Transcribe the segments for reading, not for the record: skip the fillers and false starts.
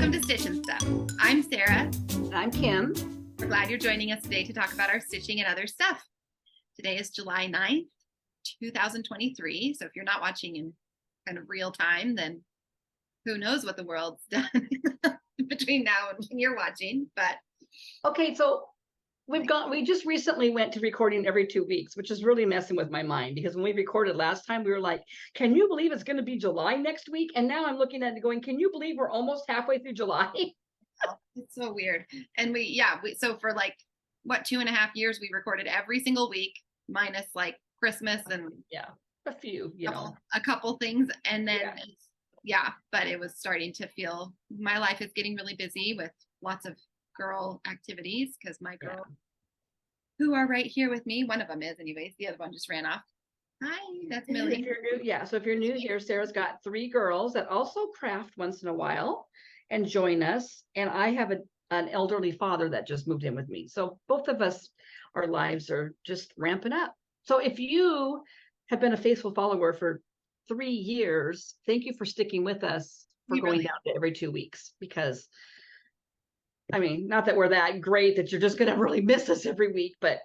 Welcome to Stitch and Stuff. I'm Sarah. And I'm Kim. We're glad you're joining us today to talk about our stitching and other stuff. Today is July 9th, 2023. So if you're not watching in kind of real time, then who knows what the world's done between now and when you're watching. But okay, so we just recently went to recording every 2 weeks, which is really messing with my mind, because when we recorded last time, we were like, can you believe it's going to be July next week? And now I'm looking at it going, can you believe we're almost halfway through July? It's so weird. And so for like, what, 2.5 years, we recorded every single week, minus like Christmas and a few, a couple things. And then, but it was starting to feel, my life is getting really busy with lots of girl activities, because my girl who are right here with me, one of them is anyways, the other one just ran off. Hi, that's Millie. So if you're new here, Sarah's got 3 girls that also craft once in a while and join us, and I have an elderly father that just moved in with me, so both of us, our lives are just ramping up. So if you have been a faithful follower for 3 years, thank you for sticking with us for going down to every 2 weeks, because I mean, not that we're that great that you're just going to really miss us every week, but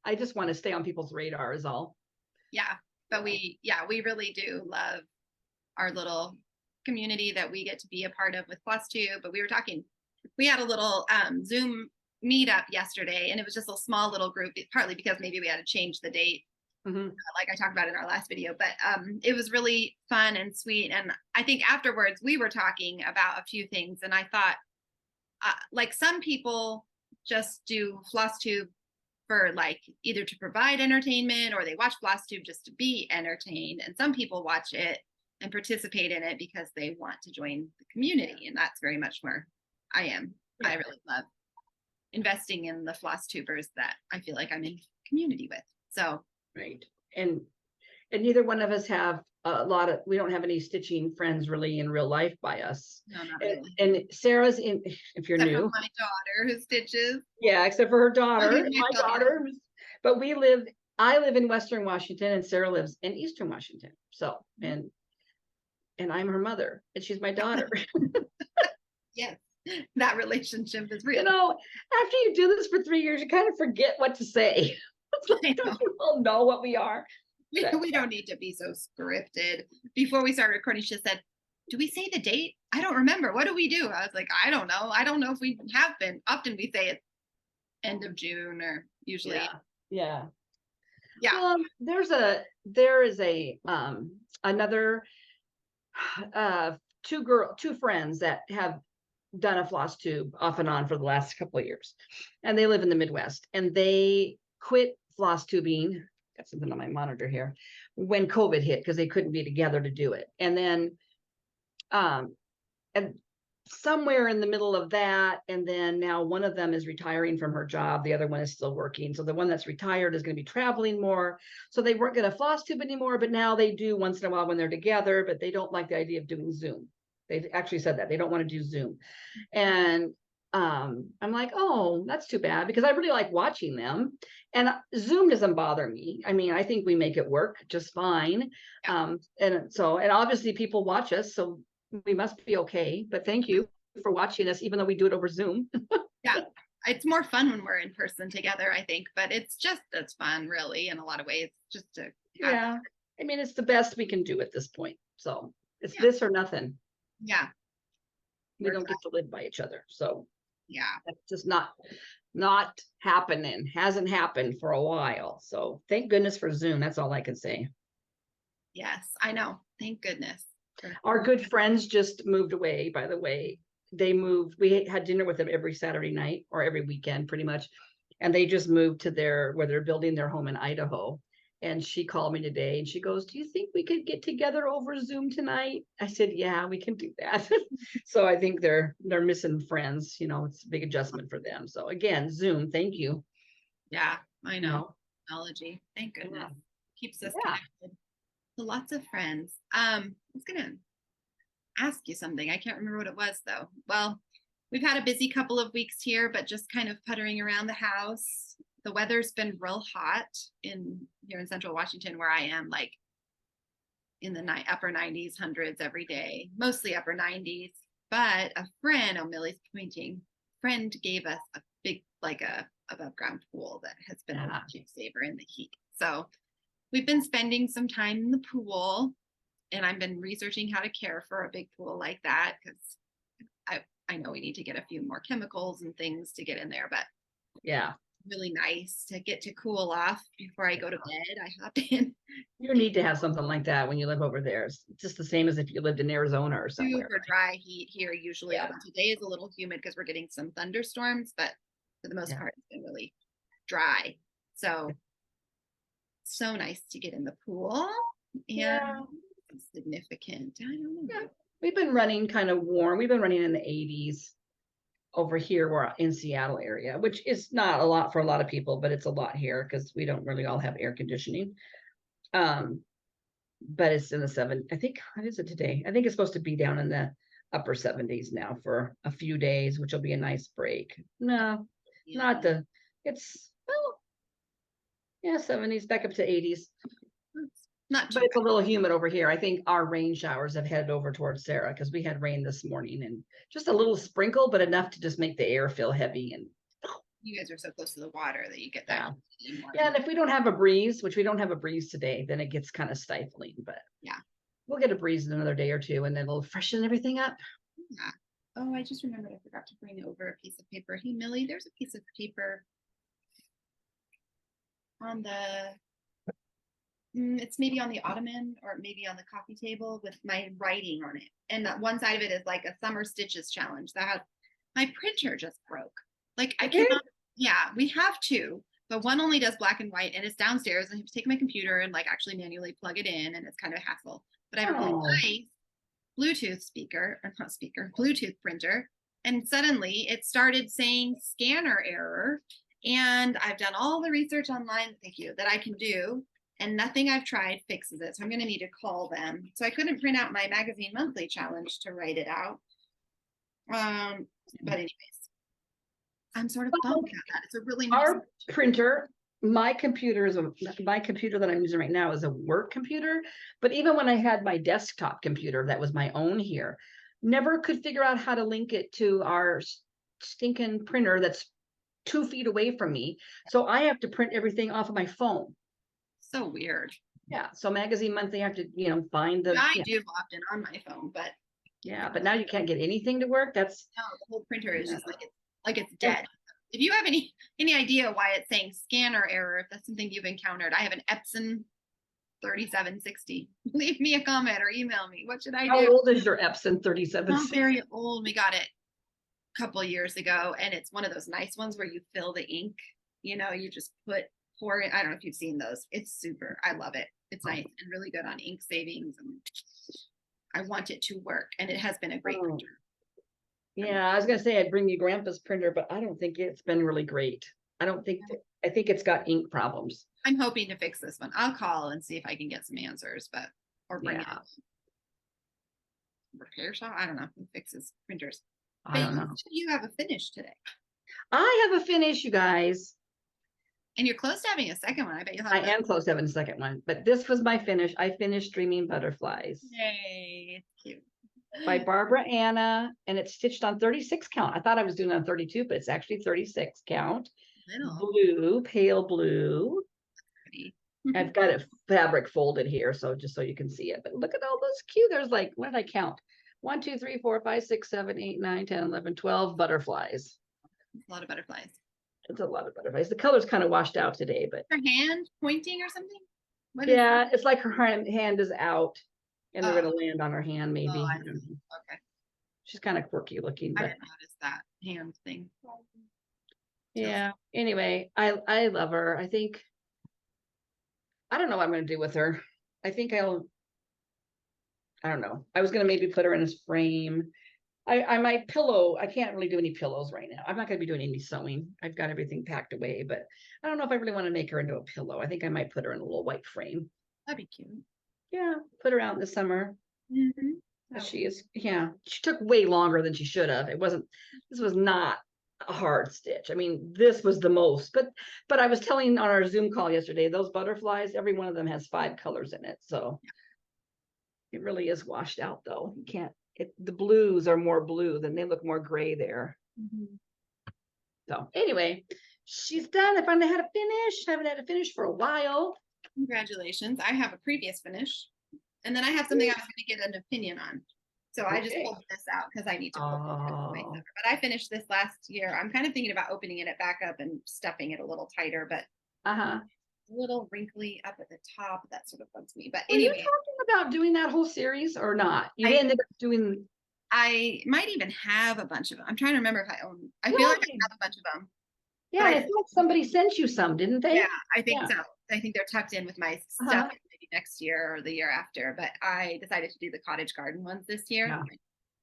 I just want to stay on people's radar is all. Yeah. But we really do love our little community that we get to be a part of with Flosstube. But we had a little Zoom meetup yesterday, and it was just a small little group, partly because maybe we had to change the date, like I talked about in our last video, but it was really fun and sweet. And I think afterwards we were talking about a few things, and I thought, like, some people just do Flosstube for like either to provide entertainment, or they watch Flosstube just to be entertained. And some people watch it and participate in it because they want to join the community. And that's very much where I am. Yeah. I really love investing in the Flosstubers that I feel like I'm in community with. So, right. And neither one of us have we don't have any stitching friends really in real life by us. No, not really. And Sarah's if you're new. My daughter who stitches. Yeah, except for her daughter, my daughter. But I live in Western Washington, and Sarah lives in Eastern Washington. So, and I'm her mother, and she's my daughter. Yes, that relationship is real. After you do this for 3 years, you kind of forget what to say. Don't you all know what we are? We don't need to be so scripted. Before we started recording, she said, do we say the date? I don't remember. What do we do? I was like, I don't know. I don't know if we have been. Often we say it's end of June, or usually. Yeah. Well, there is another two friends that have done a Flosstube off and on for the last couple of years, and they live in the Midwest, and they quit Flosstubing. Got something on my monitor here, when COVID hit, because they couldn't be together to do it. And then and somewhere in the middle of that, and then now one of them is retiring from her job, the other one is still working, so the one that's retired is going to be traveling more, so they weren't going to Flosstube anymore, but now they do once in a while when they're together, but they don't like the idea of doing Zoom. They've actually said that they don't want to do Zoom. And I'm like, oh, that's too bad, because I really like watching them, and Zoom doesn't bother me. I mean, I think we make it work just fine. And obviously people watch us, so we must be okay. But thank you for watching us, even though we do it over Zoom. Yeah, it's more fun when we're in person together, I think, but it's fun, really, in a lot of ways, just to I mean, it's the best we can do at this point, so it's this or nothing. We don't get to live by each other, so that's just not happening. Hasn't happened for a while, so thank goodness for Zoom. That's all I can say. Yes, I know, thank goodness. Our good friends just moved away, by the way. They moved. We had dinner with them every Saturday night, or every weekend pretty much, and they just moved to where they're building their home in Idaho. And she called me today, and she goes, do you think we could get together over Zoom tonight? I said, yeah, we can do that. So I think they're missing friends. It's a big adjustment for them. So again, Zoom, thank you. Yeah, I know. Technology, thank goodness. Keeps us connected to lots of friends. I was going to ask you something. I can't remember what it was, though. Well, we've had a busy couple of weeks here, but just kind of puttering around the house. The weather's been real hot here in Central Washington, where I am, like in the upper 90s, hundreds every day, mostly upper 90s. But a friend, oh, Millie's pointing, friend gave us a big, like a above ground pool that has been a lifesaver in the heat. So we've been spending some time in the pool, and I've been researching how to care for a big pool like that, because I know we need to get a few more chemicals and things to get in there, but yeah, really nice to get to cool off before I go to bed. I hop in. you need to have something like that when you live over there. It's just the same as if you lived in Arizona or somewhere. Super dry heat here usually. Yeah. Today is a little humid because we're getting some thunderstorms, but for the most Yeah. part, it's been really dry. So nice to get in the pool. And Yeah. significant. I don't know. Yeah. We've been running kind of warm. We've been running in the 80s over here. We're in Seattle area, which is not a lot for a lot of people, but it's a lot here because we don't really all have air conditioning. But it's in the 70s. I think, what is it today? I think it's supposed to be down in the upper 70s now for a few days, which will be a nice break. No, not it's, well, yeah, 70s back up to 80s. Not too But it's a little humid over here. I think our rain showers have headed over towards Sarah because we had rain this morning and just a little sprinkle, but enough to just make the air feel heavy. And you guys are so close to the water that you get that. Yeah, and if we don't have a breeze, which we don't have a breeze today, then it gets kind of stifling. But yeah, we'll get a breeze in another day or two, and then it'll freshen everything up. Yeah. Oh, I just remembered I forgot to bring over a piece of paper. Hey, Millie, there's a piece of paper on the it's maybe on the ottoman or maybe on the coffee table with my writing on it. And that one side of it is like a summer stitches challenge that has, my printer just broke. Like I cannot, yeah, we have two, but one only does black and white and it's downstairs. I have to take my computer and like actually manually plug it in, and it's kind of a hassle. But I have a really nice Bluetooth speaker, or not speaker, Bluetooth printer. And suddenly it started saying scanner error. And I've done all the research online, thank you, that I can do, and nothing I've tried fixes it. So I'm going to need to call them. So I couldn't print out my magazine monthly challenge to write it out. But anyways, I'm sort of bummed about that. It's a really nice our printer. My computer my computer that I'm using right now is a work computer. But even when I had my desktop computer that was my own here, never could figure out how to link it to our stinking printer that's 2 feet away from me. So I have to print everything off of my phone. So weird. Yeah. So magazine monthly, I have to, find the. I do often on my phone, but yeah, but now you can't get anything to work. That's no, the whole printer is just like it's dead. If you have any idea why it's saying scanner error, if that's something you've encountered, I have an Epson 3760. Leave me a comment or email me. What should I do? How old is your Epson 3760? Not very old. We got it a couple years ago, and it's one of those nice ones where you fill the ink. You just pour it. I don't know if you've seen those. It's super. I love it. It's nice and really good on ink savings, and I want it to work, and it has been a great printer. Yeah, I was gonna say I'd bring you Grandpa's printer, but I don't think it's been really great. I think it's got ink problems. I'm hoping to fix this one. I'll call and see if I can get some answers, or bring it up. Repair shop? I don't know who fixes printers. I don't know. You have a finish today. I have a finish, you guys. And you're close to having a second one. I bet you'll have. I am close to having a second one, but this was my finish. I finished Dreaming Butterflies. Yay, it's cute. By Barbara Anna, and it's stitched on 36 count. I thought I was doing on 32, but it's actually 36 count. Blue, pale blue. I've got it fabric folded here, so just so you can see it. But look at all those cute. There's like, what did I count? 1, 2, 3, 4, 5, 6, 7, 8, 9, 10, 11, 12 butterflies. It's a lot of butterflies. It's a lot of butterflies. The color's kind of washed out today, but her hand pointing or something. It's like her hand is out, and they're gonna land on her hand, maybe. Okay. She's kind of quirky looking. But I didn't notice that hand thing. Yeah. Anyway, I love her. I don't know what I'm gonna do with her. I don't know. I was gonna maybe put her in this frame. I might pillow. I can't really do any pillows right now. I'm not going to be doing any sewing. I've got everything packed away, but I don't know if I really want to make her into a pillow. I think I might put her in a little white frame. That'd be cute. Yeah, put her out in the summer. Mm-hmm. She took way longer than she should have. This was not a hard stitch. I mean, this was the most, but I was telling on our Zoom call yesterday, those butterflies, every one of them has 5 colors in it. So it really is washed out though. You can't the blues are more blue, then they look more gray there. Mhm. So anyway, she's done. I finally had a finish. I haven't had a finish for a while. Congratulations. I have a previous finish. And then I have something I was going to get an opinion on. So I just Okay. pulled this out because I need to pull it Oh. But I finished this last year. I'm kind of thinking about opening it back up and stuffing it a little tighter, but Uh-huh. a little wrinkly up at the top. That sort of bugs me. But Were you anyway, talking about doing that whole series or not? You I- ended up doing. I might even have a bunch of them. I'm trying to remember if I own. I Yeah, feel like okay. I have a bunch of them. Yeah, I feel like somebody sent you some, didn't they? Yeah, I think Yeah. so. I think they're tucked in with my Uh-huh. stuff maybe next year or the year after. But I decided to do the cottage garden ones this year.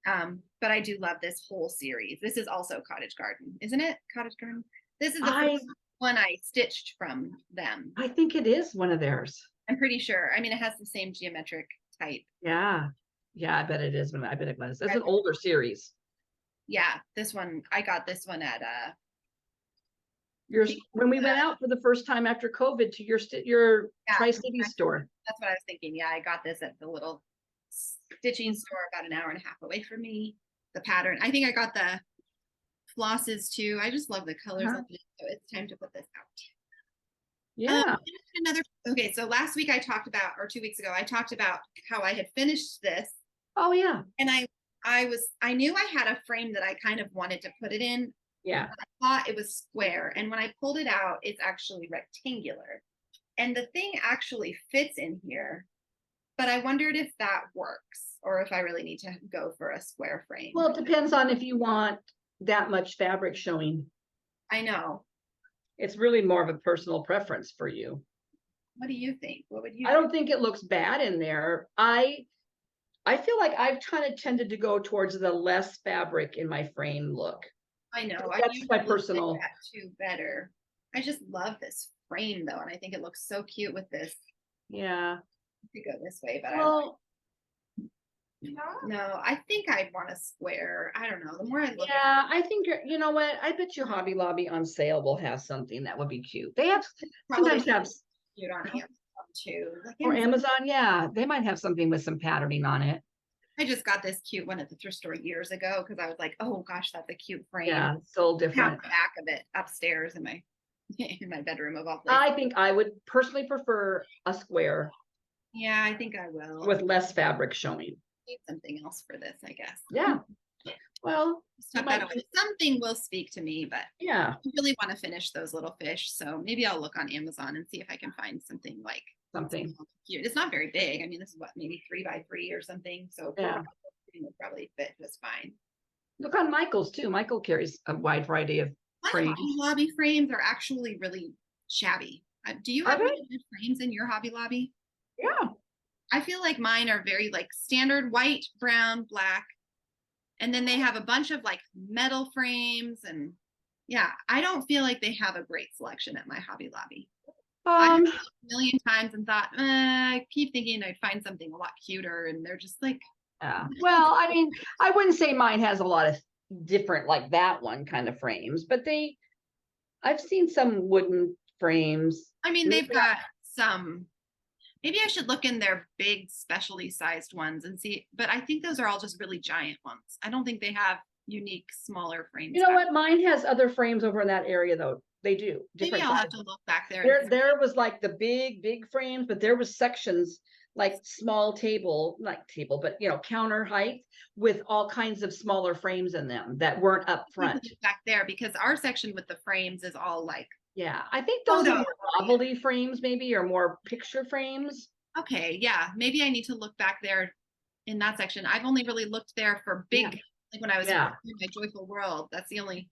Yeah. But I do love this whole series. This is also cottage garden, isn't it? Cottage garden. This is the I first one I stitched from them. I think it is one of theirs. I'm pretty sure. I mean, it has the same geometric type. Yeah. Yeah, I bet it is. I bet it was. It's an older series. Yeah, this one, I got this one at When we went out for the first time after COVID to your Yeah, Tri-City store. that's what I was thinking. Yeah, I got this at the little stitching store about an hour and a half away from me. The pattern, I think I got the flosses too. I just love the colors of it. So it's time to put this out. Yeah. Okay, so last week I talked about, or 2 weeks ago, I talked about how I had finished this. Oh yeah. And I knew I had a frame that I kind of wanted to put it in. Yeah. I thought it was square. And when I pulled it out, it's actually rectangular. And the thing actually fits in here. But I wondered if that works or if I really need to go for a square frame. Well, it depends on if you want that much fabric showing. I know. It's really more of a personal preference for you. What do you think? What would you I don't think it looks bad in there. I feel like I've kind of tended to go towards the less fabric in my frame look. I know. That's my personal. Like that too better. I just love this frame though, and I think it looks so cute with this. Yeah. To go this way, but no, I think I want a square. I don't know. The more I look yeah, I think you know what? I bet you Hobby Lobby on sale will have something that would be cute. They have sometimes have cute on Amazon too. Like or Amazon, yeah, they might have something with some patterning on it. I just got this cute one at the thrift store years ago because I was like, oh gosh, that's a cute frame. Yeah, so different. Have the back of it upstairs in my bedroom of all places. I think I would personally prefer a square. Yeah, I think I will. With less fabric showing. Need something else for this, I guess. Yeah. Well, something will speak to me, but yeah, I really want to finish those little fish. So maybe I'll look on Amazon and see if I can find something like something cute. It's not very big. I mean, this is what, maybe 3x3 or something. So yeah, it would probably fit just fine. Look on Michael's too. Michael carries a wide variety of frames. Hobby Lobby frames are actually really shabby. Do you have good frames in your Hobby Lobby? Yeah. I feel like mine are very like standard white, brown, black. And then they have a bunch of like metal frames. And yeah, I don't feel like they have a great selection at my Hobby Lobby. I have a million times and thought, I keep thinking I'd find something a lot cuter. And they're just like, well, I mean, I wouldn't say mine has a lot of different like that one kind of frames, but I've seen some wooden frames. I mean, they've got some. Maybe I should look in their big specialty sized ones and see, but I think those are all just really giant ones. I don't think they have unique smaller frames. You know what? Mine has other frames over in that area though. They do. Maybe I'll have to look back there. There was like the big frames, but there was sections like small table, not table, but counter height with all kinds of smaller frames in them that weren't up front. Back there, because our section with the frames is all like. Yeah, I think those are more novelty frames maybe, or more picture frames. Okay, yeah, maybe I need to look back there in that section. I've only really looked there for big, like when I was in my Joyful World. That's the only.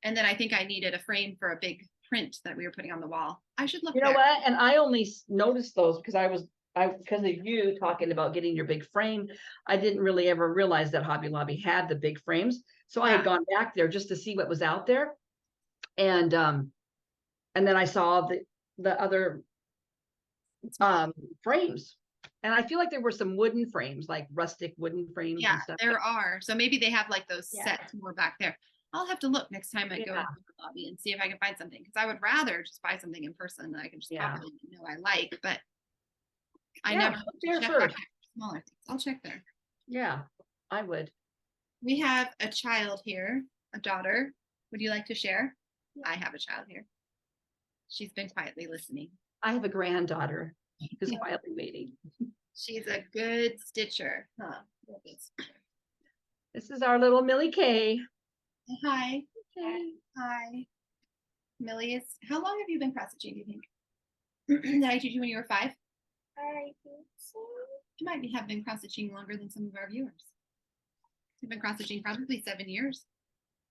And then I think I needed a frame for a big print that we were putting on the wall. I should look. You know what? And I only noticed those because because of you talking about getting your big frame. I didn't really ever realize that Hobby Lobby had the big frames. So I had gone back there just to see what was out there. And then I saw the other frames. And I feel like there were some wooden frames, like rustic wooden frames. Yeah, and stuff. there are. So maybe they have like those sets more back there. I'll have to look next time I go into the lobby and see if I can find something, because I would rather just buy something in person that I can just pop in and know I like, but I never check smaller things. I'll check there. Yeah. I would. We have a child here, a daughter. Would you like to share? I have a child here. She's been quietly listening. I have a granddaughter who's quietly waiting. She's a good stitcher. Huh. This is our little Millie Kay. Hi. Okay. Hi. Millie is, how long have you been cross stitching, do you think? Did I teach you when you were 5? I think so. You might have been cross stitching longer than some of our viewers. You've been cross stitching probably 7 years.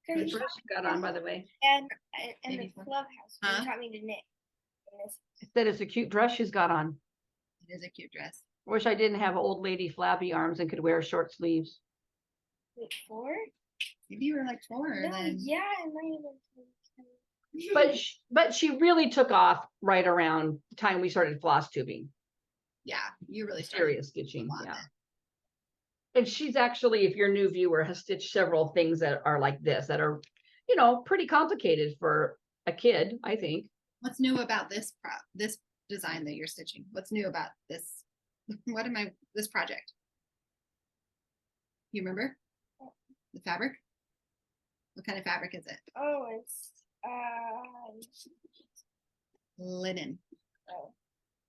Good dress you got on, by the way. And the Maybe so. clubhouse, Huh? they taught me to knit. And this, I said it's a cute dress she's got on. It is a cute dress. Wish I didn't have old lady flabby arms and could wear short sleeves. wait, 4? Maybe you were like 4 No, then. yeah, I might have been. But she really took off right around the time we started floss tubing. Yeah, you really started. Serious stitching, lot yeah. then. And she's actually, if you're a new viewer, has stitched several things that are like this, that are, pretty complicated for a kid, I think. What's new about this this design that you're stitching? What's new about this? This project? You remember? The fabric? What kind of fabric is it? Oh, it's Linen. oh.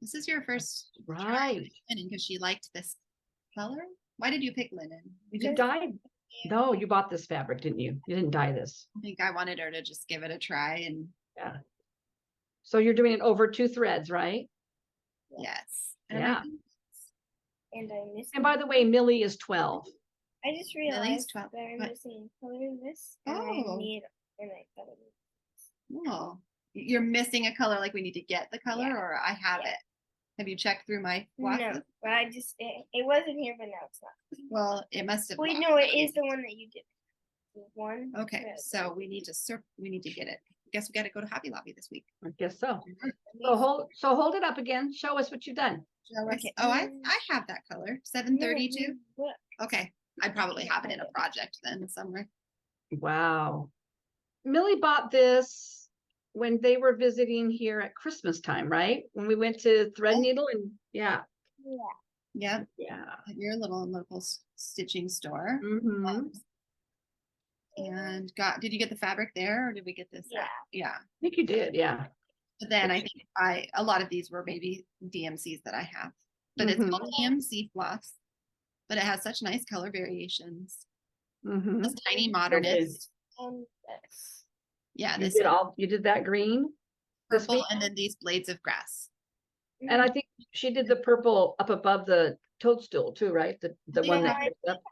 This is your first Right. linen because she liked this color. Why did you pick linen? You dyed? No, you bought this fabric, didn't you? You didn't dye this. I think I wanted her to just give it a try, and Yeah. So you're doing it over 2 threads, right? yes. Yeah. And I missed. And by the way, Millie is 12. I just Millie's realized 12. that I'm What? missing color in this. And I Oh. need, and I thought it was. Oh, you're missing a color, like we need to get the color, Yeah. or I have Yeah. it. Have you checked through my No, boxes? but I just, it wasn't here, but now it's not. Well, it must have. Wait, blocked no, it. it is the one that you did. The one. Okay, that- so we need to get it. Guess we got to go to Hobby Lobby this week. I guess so. So hold it up again. Show us what you've done. Show us- Okay. Oh, I have that color. No, 732. no, look. Okay, I probably have it in a project then somewhere. Wow. Millie bought this when they were visiting here at Christmas time, right? When we went to Threadneedle and yeah. Yeah. Yep, at your little local stitching store. Mhm. And did you get the fabric there, or did we get this? Yeah. Yeah. I think you did, yeah. But then I think a lot of these were maybe DMCs that I have, but it's called DMC floss. But it has such nice color variations. Mhm. This tiny modernist. And this. Yeah, You this did you did that green, this purple, week? and then these blades of grass. And I think she did the purple up above the toadstool too, right? The one that Yeah. picked up.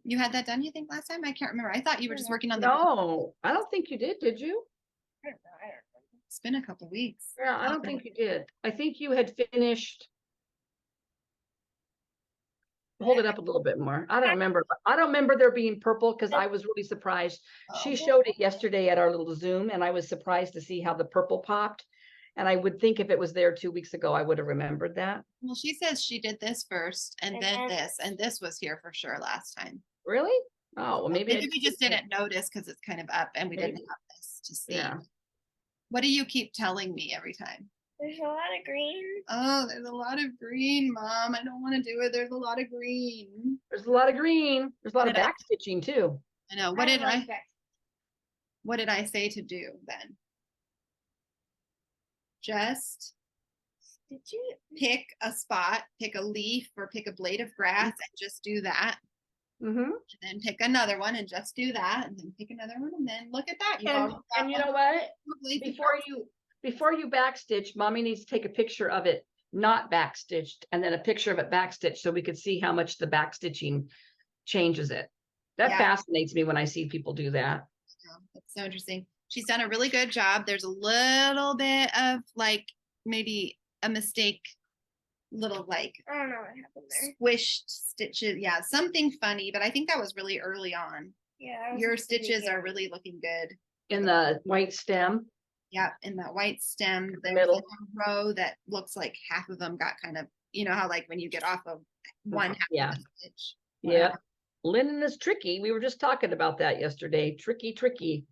You had that done, you think, last time? I can't remember. I thought you were just working on the. No, I don't think you did you? I don't know. I don't remember. It's been a couple weeks. Yeah, I don't think you did. I think you had finished. Hold it up a little bit more. I don't remember. I don't remember there being purple because I was really surprised. She Oh. showed it yesterday at our little Zoom and I was surprised to see how the purple popped. And I would think if it was there 2 weeks ago, I would have remembered that. Well, she says she did this first and And then then this, and this was here for sure last time. Really? Oh, well, maybe. Maybe we just didn't notice because it's kind of up and we didn't Maybe. have this to see. Yeah. What do you keep telling me every time? There's a lot of green. Oh, there's a lot of green, Mom. I don't want to do it. There's a lot of green. There's a lot of green. There's a lot of Did I- back stitching too. I know. Like that. What did I say to do then? Just Did you? pick a spot, pick a leaf or pick a blade of grass and just do that. Mm-hmm. And then pick another one and just do that. And then pick another one. And then look at that. And you know what? what? Before you backstitch, Mommy needs to take a picture of it not backstitched and then a picture of it backstitched so we could see how much the backstitching changes it. That Yeah. fascinates me when I see people do that. That's so interesting. She's done a really good job. There's a little bit of like maybe a mistake, little like I don't know what happened there. squished stitches. Yeah, something funny, but I think that was really early on. Yeah. I was Your supposed to be stitches here. are really looking good. In the white stem. Yeah, in that white stem, there's middle. like a row that looks like half of them got kind of, you know how like when you get off of one half Yeah. of the stitch. Yeah. Linen is tricky. We were just talking about that yesterday. Tricky. Really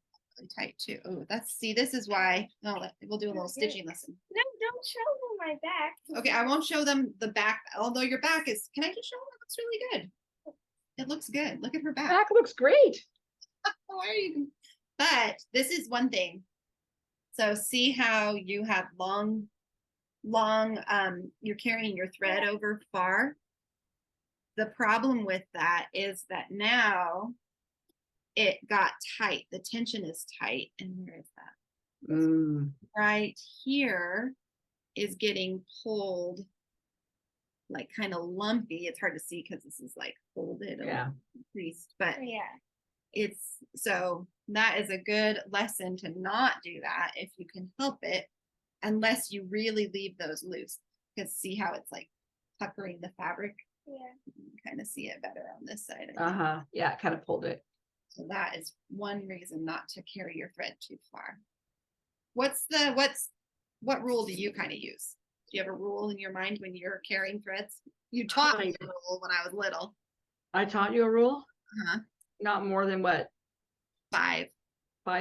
tight too. Oh, this is why. No, we'll do a little stitching lesson. No, don't show them my back. Okay, I won't show them the back, although your back is, can I just show them? It looks really good. It looks good. Look at her back. Back looks great. Why are you? But this is one thing. So see how you have long, you're carrying your thread over far. The problem with that is that now it got tight. The tension is tight. And where is that? Right here is getting pulled, like kind of lumpy. It's hard to see because this is like folded or creased, but Yeah. it's so that is a good lesson to not do that if you can help it, unless you really leave those loose. Because see how it's like puckering the fabric. Yeah. You can kind of see it better on this side. Yeah, it kind of pulled it. So that is one reason not to carry your thread too far. What rule do you kind of use? Do you have a rule in your mind when you're carrying threads? You taught me a rule when I was little. I taught you a rule? Uh-huh. Not more than what? 5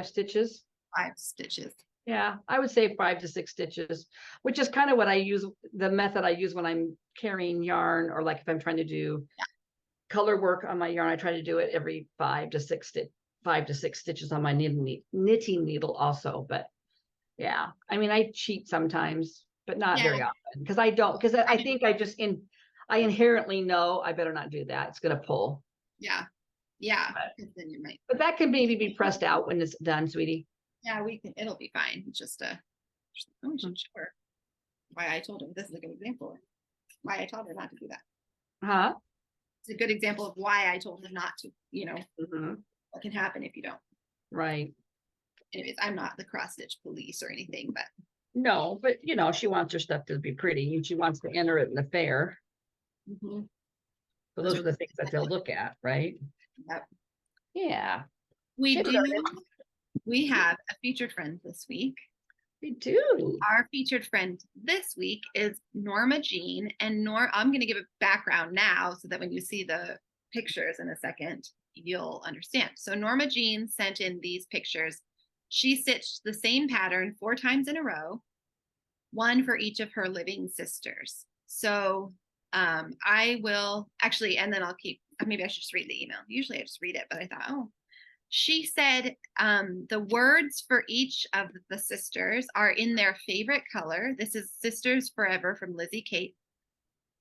stitches? 5 stitches. Yeah, I would say 5 to 6 stitches, which is kind of what I use, the method I use when I'm carrying yarn, or like if I'm trying to do color work on my yarn, I try to do it every 5 to 6 stitches on my knitting needle also. But yeah, I mean, I cheat sometimes, but not very often, because I think I inherently know I better not do that. It's going to pull. Yeah. But then you might. But that can maybe be pressed out when it's done, sweetie. Yeah, it'll be fine. Just we should show her why I told her. This is a good example of why I told her not to do that. Huh? It's a good example of why I told her not to, what can happen if you don't. Right. Anyways, I'm not the cross stitch police or anything, but. No, but she wants her stuff to be pretty, and she wants to enter it in the fair. Mm-hmm. So those are the things that they'll look at, right? Yep. Yeah. We have a featured friend this week. We do. Our featured friend this week is Norma Jean. And I'm going to give a background now so that when you see the pictures in a second, you'll understand. So Norma Jean sent in these pictures. She stitched the same pattern 4 times in a row, one for each of her living sisters. So I will actually, and then maybe I should just read the email. Usually I just read it, but I thought, she said the words for each of the sisters are in their favorite color. This is Sisters Forever from Lizzie Kate.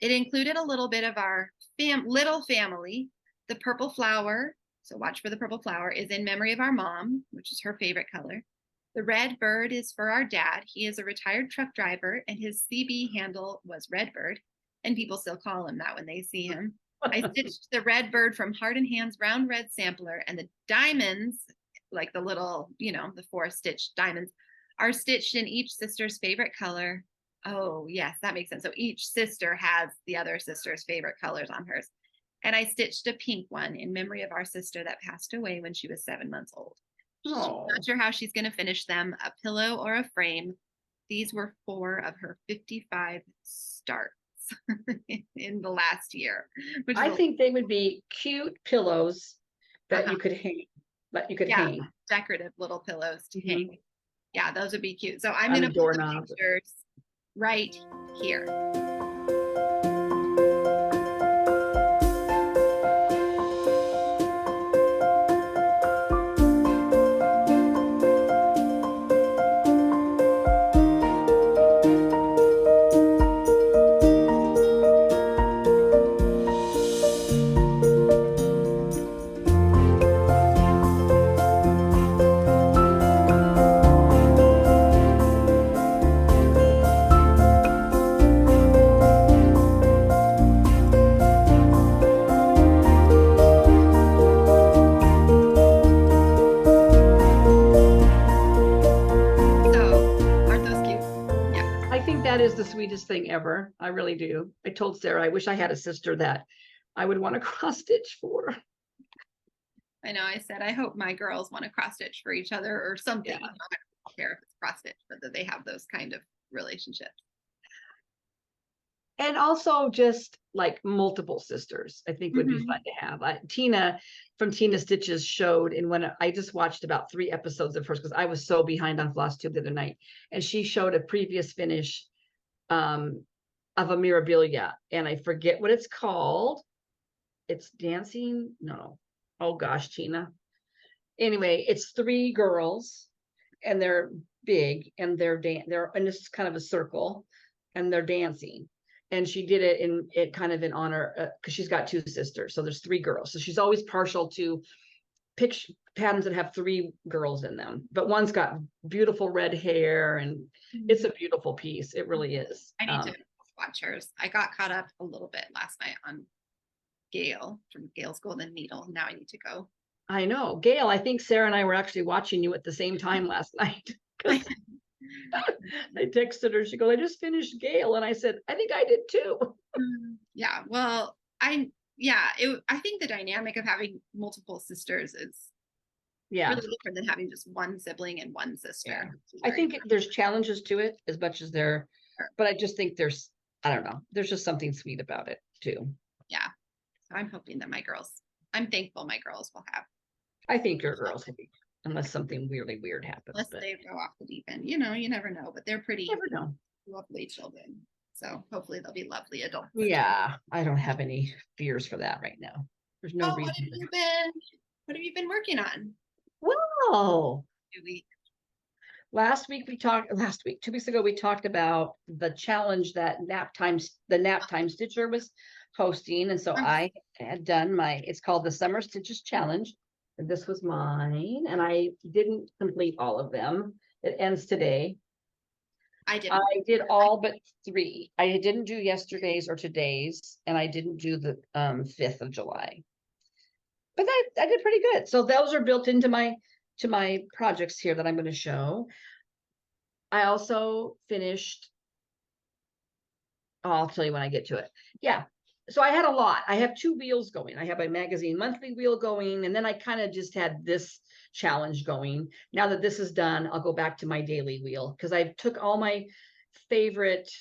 It included a little bit of our little family. The purple flower, so watch for the purple flower, is in memory of our mom, which is her favorite color. The red bird is for our dad. He is a retired truck driver, and his CB handle was Redbird, and people still call him that when they see him. I stitched the red bird from Heart and Hands round red sampler, and the diamonds, like the little, the 4 stitch diamonds, are stitched in each sister's favorite color. Oh, yes, that makes sense. So each sister has the other sister's favorite colors on hers. And I stitched a pink one in memory of our sister that passed away when she was 7 months old. Oh. Not sure how she's going to finish them, a pillow or a frame. These were 4 of her 55 starts in the last year. I think they would be cute pillows that you could hang. Hang. Decorative little pillows to hang. Yeah, those would be cute. So I'm On going to put the pictures right here. The sweetest thing ever. I really do. I told Sarah I wish I had a sister that I would want to cross stitch for. I know. I said I hope my girls want to cross stitch for each other or something. Yeah. I don't care if it's cross stitch, but that they have those kind of relationships. And also just like multiple sisters, I think would be fun to have. Tina from Tina Stitches showed when I just watched about 3 episodes of hers because I was so behind on Flosstube the other night, and she showed a previous finish of a Mirabilia, and I forget what it's called, it's dancing. No. Oh gosh, Tina. Anyway, it's 3 girls and they're big and they're in this kind of a circle and they're dancing. And she did it kind of in honor because she's got 2 sisters. So there's 3 girls. So she's always partial to pick patterns that have 3 girls in them, but one's got beautiful red hair and it's a beautiful piece. It really is. I need to watch hers. I got caught up a little bit last night on Gail from Gail's Golden Needle. Now I need to go. I know. Gail, I think Sarah and I were actually watching you at the same time last night. I texted her. She goes, I just finished Gail. And I said, I think I did too. Yeah. Well, I think the dynamic of having multiple sisters is really different than having just one sibling and one sister. I think there's challenges to it as much as but I just think I don't know, there's just something sweet about it too. Yeah. So I'm hoping that I'm thankful my girls will have. I think your girls will be, unless something really weird happens. Unless they go off the deep end, you never know, but they're pretty lovely children. So hopefully they'll be lovely adults. Yeah, I don't have any fears for that right now. There's no reason. What have you been working on? Well, 2 weeks. 2 weeks ago, we talked about the challenge that the Nap Time Stitcher was hosting. And so I had done it's called the Summer Stitches Challenge. And this was mine. And I didn't complete all of them. It ends today. I did all but 3. I didn't do yesterday's or today's, and I didn't do the 5th of July. But I did pretty good. So those are built into my projects here that I'm going to show. I also finished. I'll tell you when I get to it. Yeah. So I had a lot. I have 2 wheels going. I have my magazine monthly wheel going, and then I kind of just had this challenge going. Now that this is done, I'll go back to my daily wheel because I took all my favorite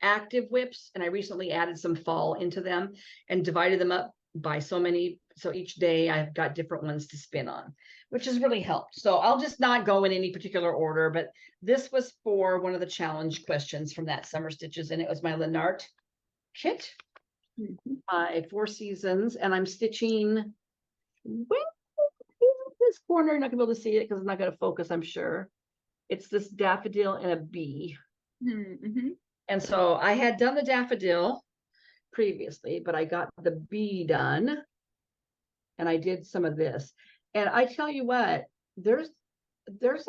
active whips and I recently added some fall into them and divided them up by so many. So each day I've got different ones to spin on, which has really helped. So I'll just not go in any particular order, but this was for one of the challenge questions from that Summer Stitches, and it was my Lenart kit. My 4 seasons, and I'm stitching this corner. You're not gonna be able to see it because it's not gonna focus, I'm sure. It's this daffodil and a bee. And so I had done the daffodil previously, but I got the bee done and I did some of this. And I tell you what, there's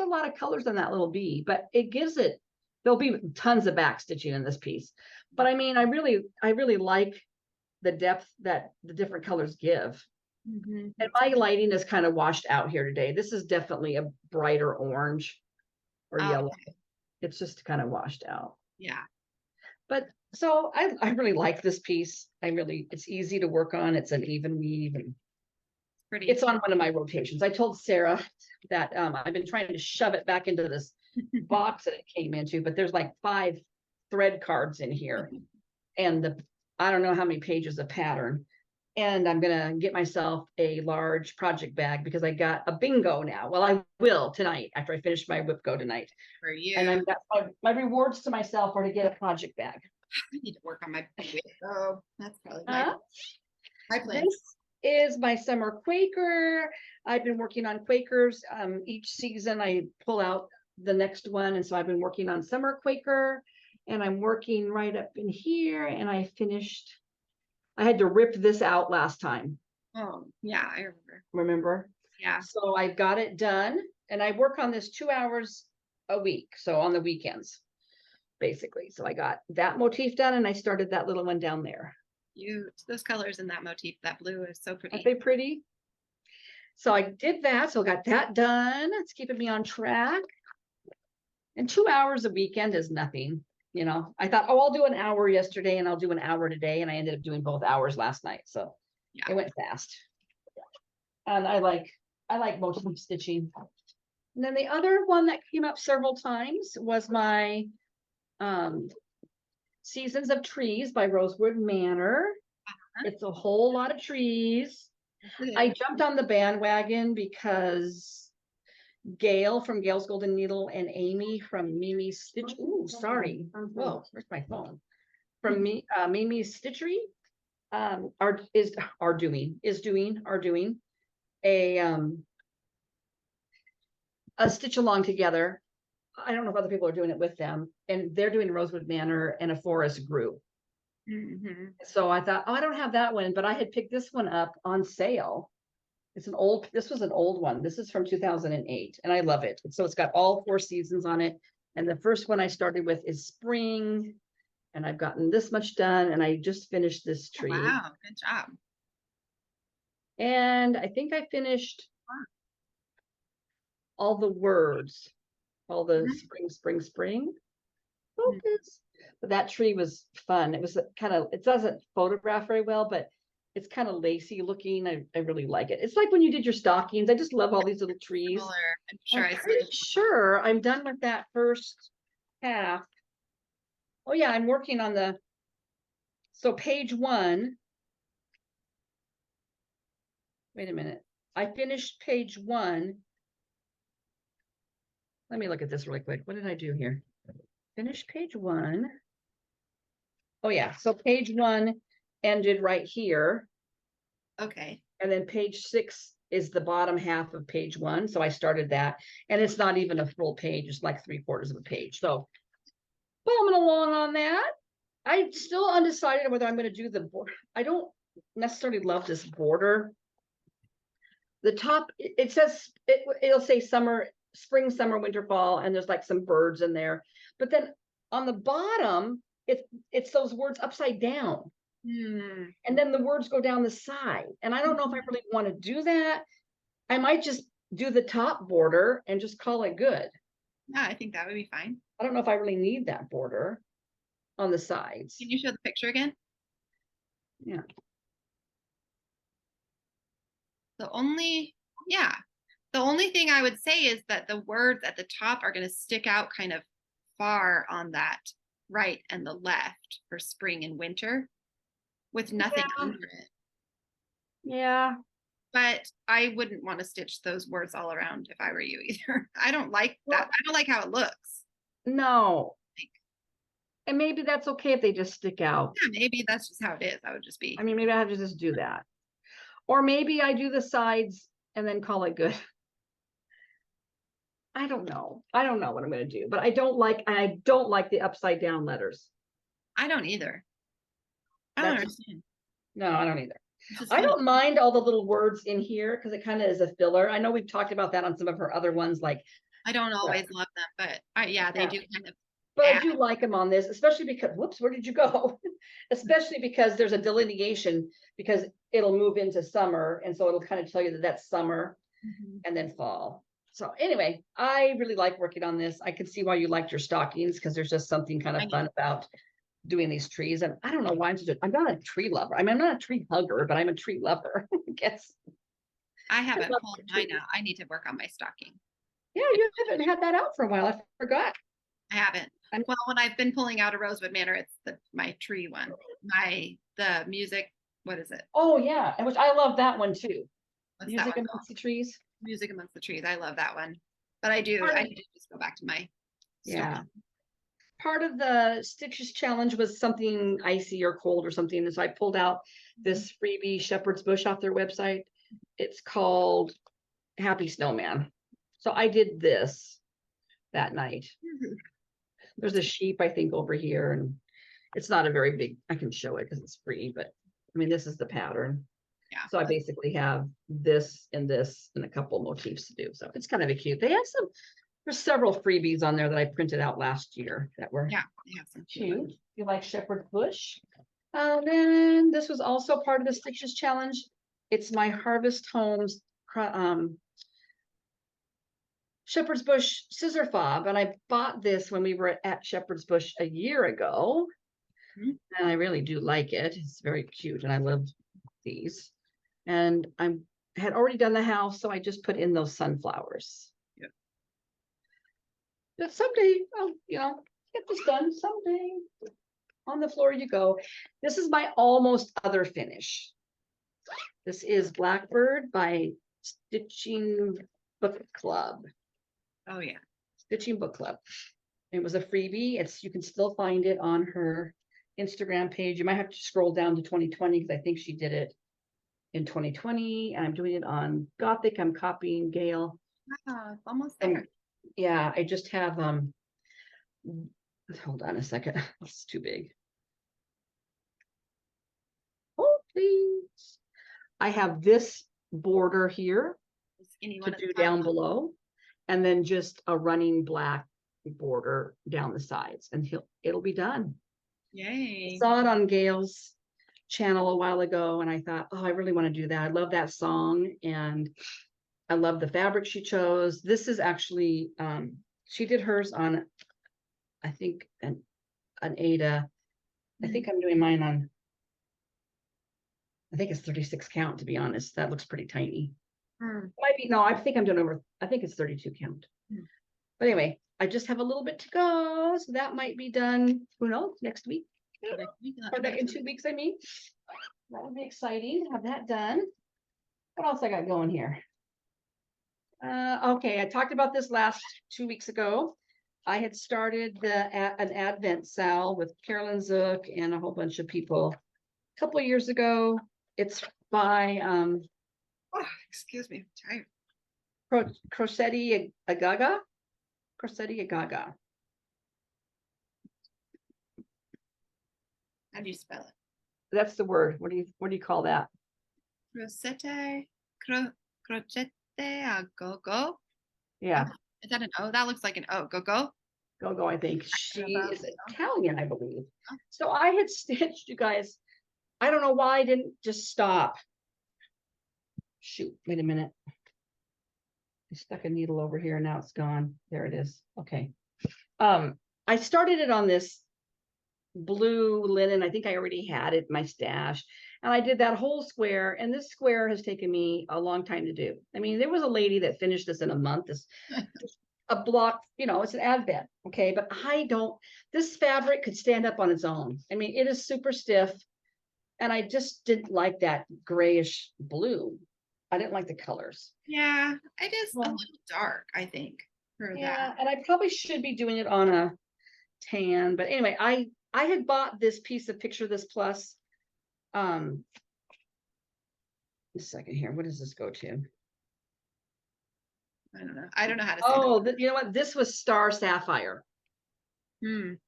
a lot of colors on that little bee, but it gives it, there'll be tons of back stitching in this piece. But I mean, I really like the depth that the different colors give. And my lighting is kind of washed out here today. This is definitely a brighter orange or yellow. Okay. It's just kind of washed out. Yeah. But so I really like this piece. It's easy to work on. It's an even weave and it's on one of my rotations. I told Sarah that I've been trying to shove it back into this box that it came into, but there's like 5 thread cards in here and I don't know how many pages of pattern. And I'm going to get myself a large project bag because I got a bingo now. Well, I will tonight after I finish my whip go tonight. For you. And I've got my rewards to myself are to get a project bag. I need to work on my whip go. That's probably my plan. This is my summer Quaker. I've been working on Quakers. Each season I pull out the next one. And so I've been working on summer Quaker and I'm working right up in here and I finished. I had to rip this out last time. Oh, yeah, I remember. Remember? Yeah. So I got it done and I work on this 2 hours a week. So on the weekends, basically. So I got that motif done and I started that little one down there. Those colors in that motif, that blue is so pretty. Aren't they pretty? So I did that. So I got that done. It's keeping me on track. And 2 hours a weekend is nothing. You know, I thought, I'll do an hour yesterday and I'll do an hour today. And I ended up doing both hours last night. So yeah. It went fast. And I like motif stitching. And then the other one that came up several times was my Seasons of Trees by Rosewood Manor. It's a whole lot of trees. I jumped on the bandwagon because Gail from Gail's Golden Needle and Amy from Mimi's Stitch. Ooh, sorry. Whoa, where's my phone? From Mimi's Stitchery. are doing a stitch along together. I don't know if other people are doing it with them, and they're doing Rosewood Manor and a forest group. Mhm. So I thought, oh, I don't have that one, but I had picked this one up on sale. This was an old one. This is from 2008, and I love it. So it's got all 4 seasons on it. And the first one I started with is spring, and I've gotten this much done, and I just finished this Oh, tree. wow, good job. And I think I finished all the words, all the Mhm. spring Mhm. focus. But that tree was fun. It was it doesn't photograph very well, but it's kind of lacy looking. I really like it. It's like when you did your stockings. I just love all these little trees. Similar. I'm sure I'm I pretty stitched. sure I'm done with that first half. Oh yeah, I'm working on so page 1. Wait a minute. I finished page 1. Let me look at this really quick. What did I do here? Finish page 1. Oh yeah, so page 1 ended right here. Okay. And then page 6 is the bottom half of page 1. So I started that, and it's not even a full page, it's like 3/4 of a page. So bumming along on that. I'm still undecided whether I'm going to do the border. I don't necessarily love this border. The top, it says, it'll say summer, spring, summer, winter, fall, and there's like some birds in there. But then on the bottom, it's those words upside down. Hmm. And then the words go down the side. And I don't know if I really want to do that. I might just do the top border and just call it good. Yeah, I think that would be fine. I don't know if I really need that border on the sides. Can you show the picture again? Yeah. The only, yeah. The only thing I would say is that the words at the top are going to stick out kind of far on that right and the left for spring and winter with nothing under it. Yeah. But I wouldn't want to stitch those words all around if I were you either. I don't like that. I don't like how it looks. No. And maybe that's okay if they just stick out. Yeah, maybe that's just how it is. I would just be. I mean, maybe I have to just do that. Or maybe I do the sides and then call it good. I don't know. I don't know what I'm going to do, but I don't like the upside down letters. I don't either. I don't That's understand. no, I don't either. It's just I funny. don't mind all the little words in here because it kind of is a filler. I know we've talked about that on some of her other ones, like, I don't always love them, but yeah, they Yeah. do kind of but I add. do like them on this, especially because, whoops, where did you go? Especially because there's a delineation because it'll move into summer. And so it'll kind of tell you that that's summer Mhm. and then fall. So anyway, I really like working on this. I can see why you liked your stockings because there's just something kind of fun about doing these trees. And I don't know why I'm not a tree lover. I mean, I'm not a tree hugger, but I'm a tree lover, I guess. I haven't love pulled the mine trees. out. I need to work on my stocking. Yeah, you haven't had that out for a while. I forgot. I haven't. I'm- Well, when I've been pulling out a Rosewood Manor, it's my tree one. The music. What is it? Oh yeah, and which I love that one too. What's Music that one amongst the trees. Music Amongst the Trees. I love that one. But I need to just go back to my Yeah. stocking. Part of the Stitches challenge was something icy or cold or something. And so I pulled out this freebie Shepherd's Bush off their website. It's called Happy Snowman. So I did this that night. Mhm. There's a sheep, I think, over here, and it's not a very big, I can show it because it's free, but I mean, this is the pattern. Yeah. So I basically have this and a couple motifs to do. So it's kind of a cute. There's several freebies on there that I printed out last year that were Yeah. They have some cute cute. ones. You like Shepherd's Bush? Then this was also part of the Stitches challenge. It's my Harvest Homes Shepherd's Bush scissor fob, and I bought this when we were at Shepherd's Bush a year ago. Mhm. And I really do like it. It's very cute, and I love these. And I had already done the house, so I just put in those sunflowers. Yeah. But someday I'll, get this done someday. On the floor you go. This is my almost other finish. This is Blackbird by Stitching Book Club. Oh yeah. Stitching Book Club. It was a freebie. You can still find it on her Instagram page. You might have to scroll down to 2020 because I think she did it in 2020, and I'm doing it on Gothic. I'm copying Gail. Wow, it's almost And there. yeah, I just have hold on a second. It's too big. Oh, please. I have this border here The skinny to one at the do top. down below, and then just a running black border down the sides, and it'll be done. Yay. Saw it on Gail's channel a while ago, and I thought, oh, I really want to do that. I love that song, and I love the fabric she chose. This is actually she did hers on, I think, an Ada. I think I'm doing mine on, I think it's 36 count, to be honest. That looks pretty tiny. Hmm. Might be, no, I think I'm doing over, I think it's 32 count. Hmm. But anyway, I just have a little bit to go, so that might be done, who knows, next week. Or that in 2 weeks, I mean. That would be exciting, have that done. What else I got going here? Okay, I talked about this last 2 weeks ago. I had started an Advent SAL with Carolyn Zook and a whole bunch of people a couple of years ago. It's by Oh, excuse me, I'm tired. Crocetti Agaga. Crocetti Agaga. How do you spell it? That's the word. What do you call that? Crocette, crocette a go-go. Yeah, Is that an O? That looks like an O. Go-go. go. I think she about is it. Italian, I believe. Oh. So I had stitched, you guys. I don't know why I didn't just stop. Shoot, wait a minute. I stuck a needle over here, now it's gone. There it is. Okay. I started it on this blue linen. I think I already had it in my stash. And I did that whole square, and this square has taken me a long time to do. I mean, there was a lady that finished this in a month. This a block, it's an Advent, okay? But this fabric could stand up on its own. I mean, it is super stiff, and I just didn't like that grayish blue. I didn't like the colors. Yeah, it is a Well, little dark, I think, for yeah, that. and I probably should be doing it on a tan, but anyway, I had bought this piece of Picture This Plus. A second here. What does this go to? I don't know. I don't know how to say Oh, you know what? This was Star Sapphire, that.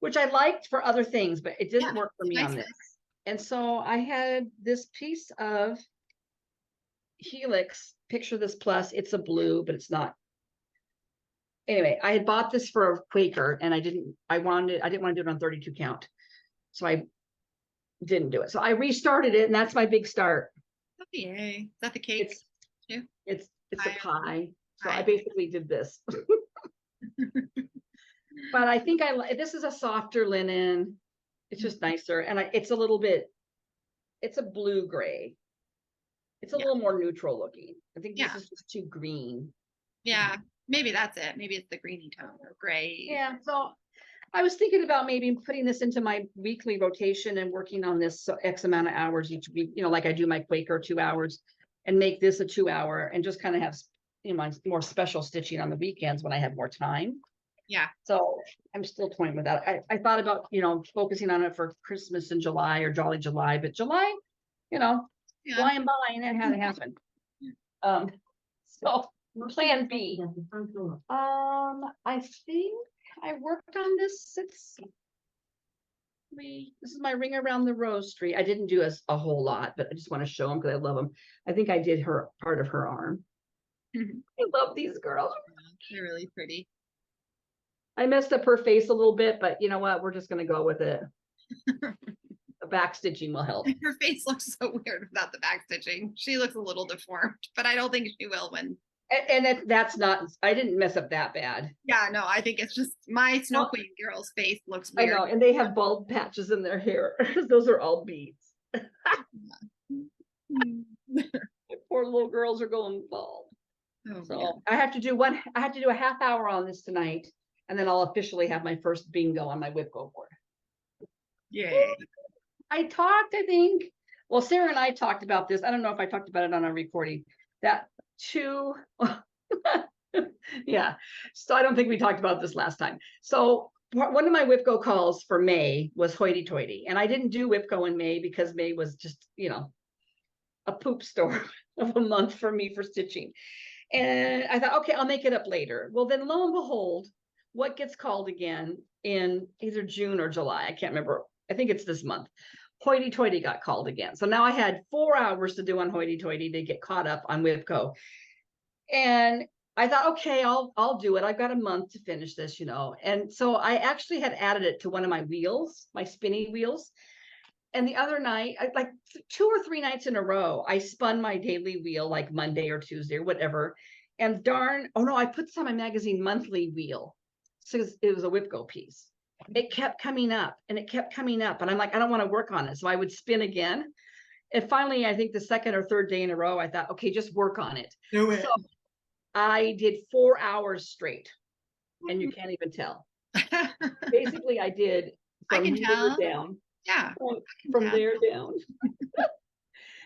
which I liked for other things, but it didn't Yeah, work for me nice on this. And so I had this piece of Helix Picture This Plus. It's a blue, but it's not. Anyway, I had bought this for a Quaker, and I didn't want to do it on 32 count. So I didn't do it. So I restarted it, and that's my big start. Oh, yay. Is that the cake? too? It's Pie. a pie. So Pie. I basically did this. But I think this is a softer linen. It's just nicer. And it's a little bit, it's a blue gray. It's a little more neutral looking. I think this is just too green. Yeah, maybe that's it. Maybe it's the greeny tone or gray. Yeah, so I was thinking about maybe putting this into my weekly rotation and working on this X amount of hours each week, like I do my Quaker 2 hours, and make this a 2 hour, and just kind of have my more special stitching on the weekends when I have more time. Yeah. So I'm still toying with that. I thought about, focusing on it for Christmas in July or Jolly July, but July, flying by, and it hadn't happened. So plan B. I think I worked on this. This is my Ring Around the Rose tree. I didn't do a whole lot, but I just want to show them because I love them. I think I did part of her arm. I love these girls. They're really pretty. I messed up her face a little bit, but you know what? We're just going to go with it. The back stitching will help. Her face looks so weird without the back stitching. She looks a little deformed, but I don't think she will when. And that's not, I didn't mess up that bad. Yeah, no, I think it's just my Snow Queen girl's face looks weird. I know, and they have bald patches in their hair. Those are all beads. Poor little girls are going bald. Oh, So man. I have to do a half hour on this tonight, and then I'll officially have my first bingo on my Whipco board. Yay. I think, well, Sarah and I talked about this. I don't know if I talked about it on our recording. Yeah. So I don't think we talked about this last time. So one of my WIPCO calls for May was hoity toity. And I didn't do WIPCO in May because May was just, a poop store of a month for me for stitching. And I thought, okay, I'll make it up later. Well, then lo and behold, what gets called again in either June or July? I can't remember. I think it's this month. Hoity toity got called again. So now I had 4 hours to do on hoity toity to get caught up on WIPCO. And I thought, okay, I'll do it. I've got a month to finish this, And so I actually had added it to one of my wheels, my spinning wheels. And the other night, like 2 or 3 nights in a row, I spun my daily wheel like Monday or Tuesday or whatever. And I put this on my magazine monthly wheel. So it was a WIPCO piece. It kept coming up and it kept coming up. And I'm like, I don't want to work on it. So I would spin again. And finally, I think the second or third day in a row, I thought, okay, just work on it. Do it. So I did 4 hours straight. And you can't even tell. Basically, I did from can here tell. down. Yeah. From there down.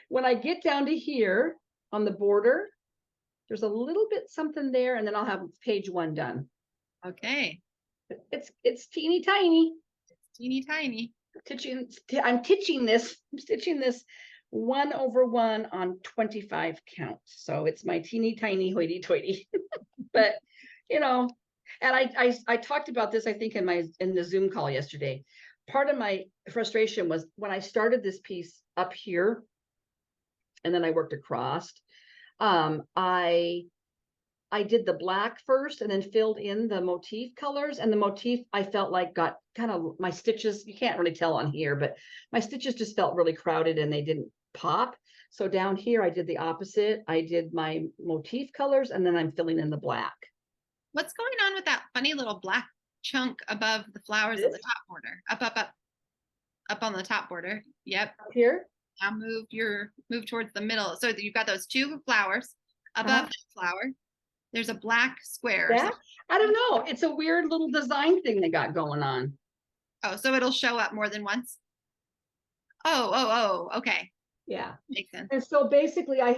When I get down to here on the border, there's a little bit something there, and then I'll have page 1 done. Okay. It's teeny tiny. Teeny tiny. I'm stitching this 1 over 1 on 25 counts. So it's my teeny tiny hoity toity. But and I talked about this, I think, in the Zoom call yesterday. Part of my frustration was when I started this piece up here and then I worked across. I did the black first and then filled in the motif colors, and the motif I felt like got kind of my stitches. You can't really tell on here, but my stitches just felt really crowded and they didn't pop. So down here, I did the opposite. I did my motif colors and then I'm filling in the black. What's going on with that funny little black chunk above the flowers of the top border? Up on the top border. Yep. Up here? Now move towards the middle. So you've got those 2 flowers above the flower. There's a black square. Yeah, I don't know. It's a weird little design thing they got going on. Oh, so it'll show up more than once? Oh, okay. Yeah. Makes sense. And so basically I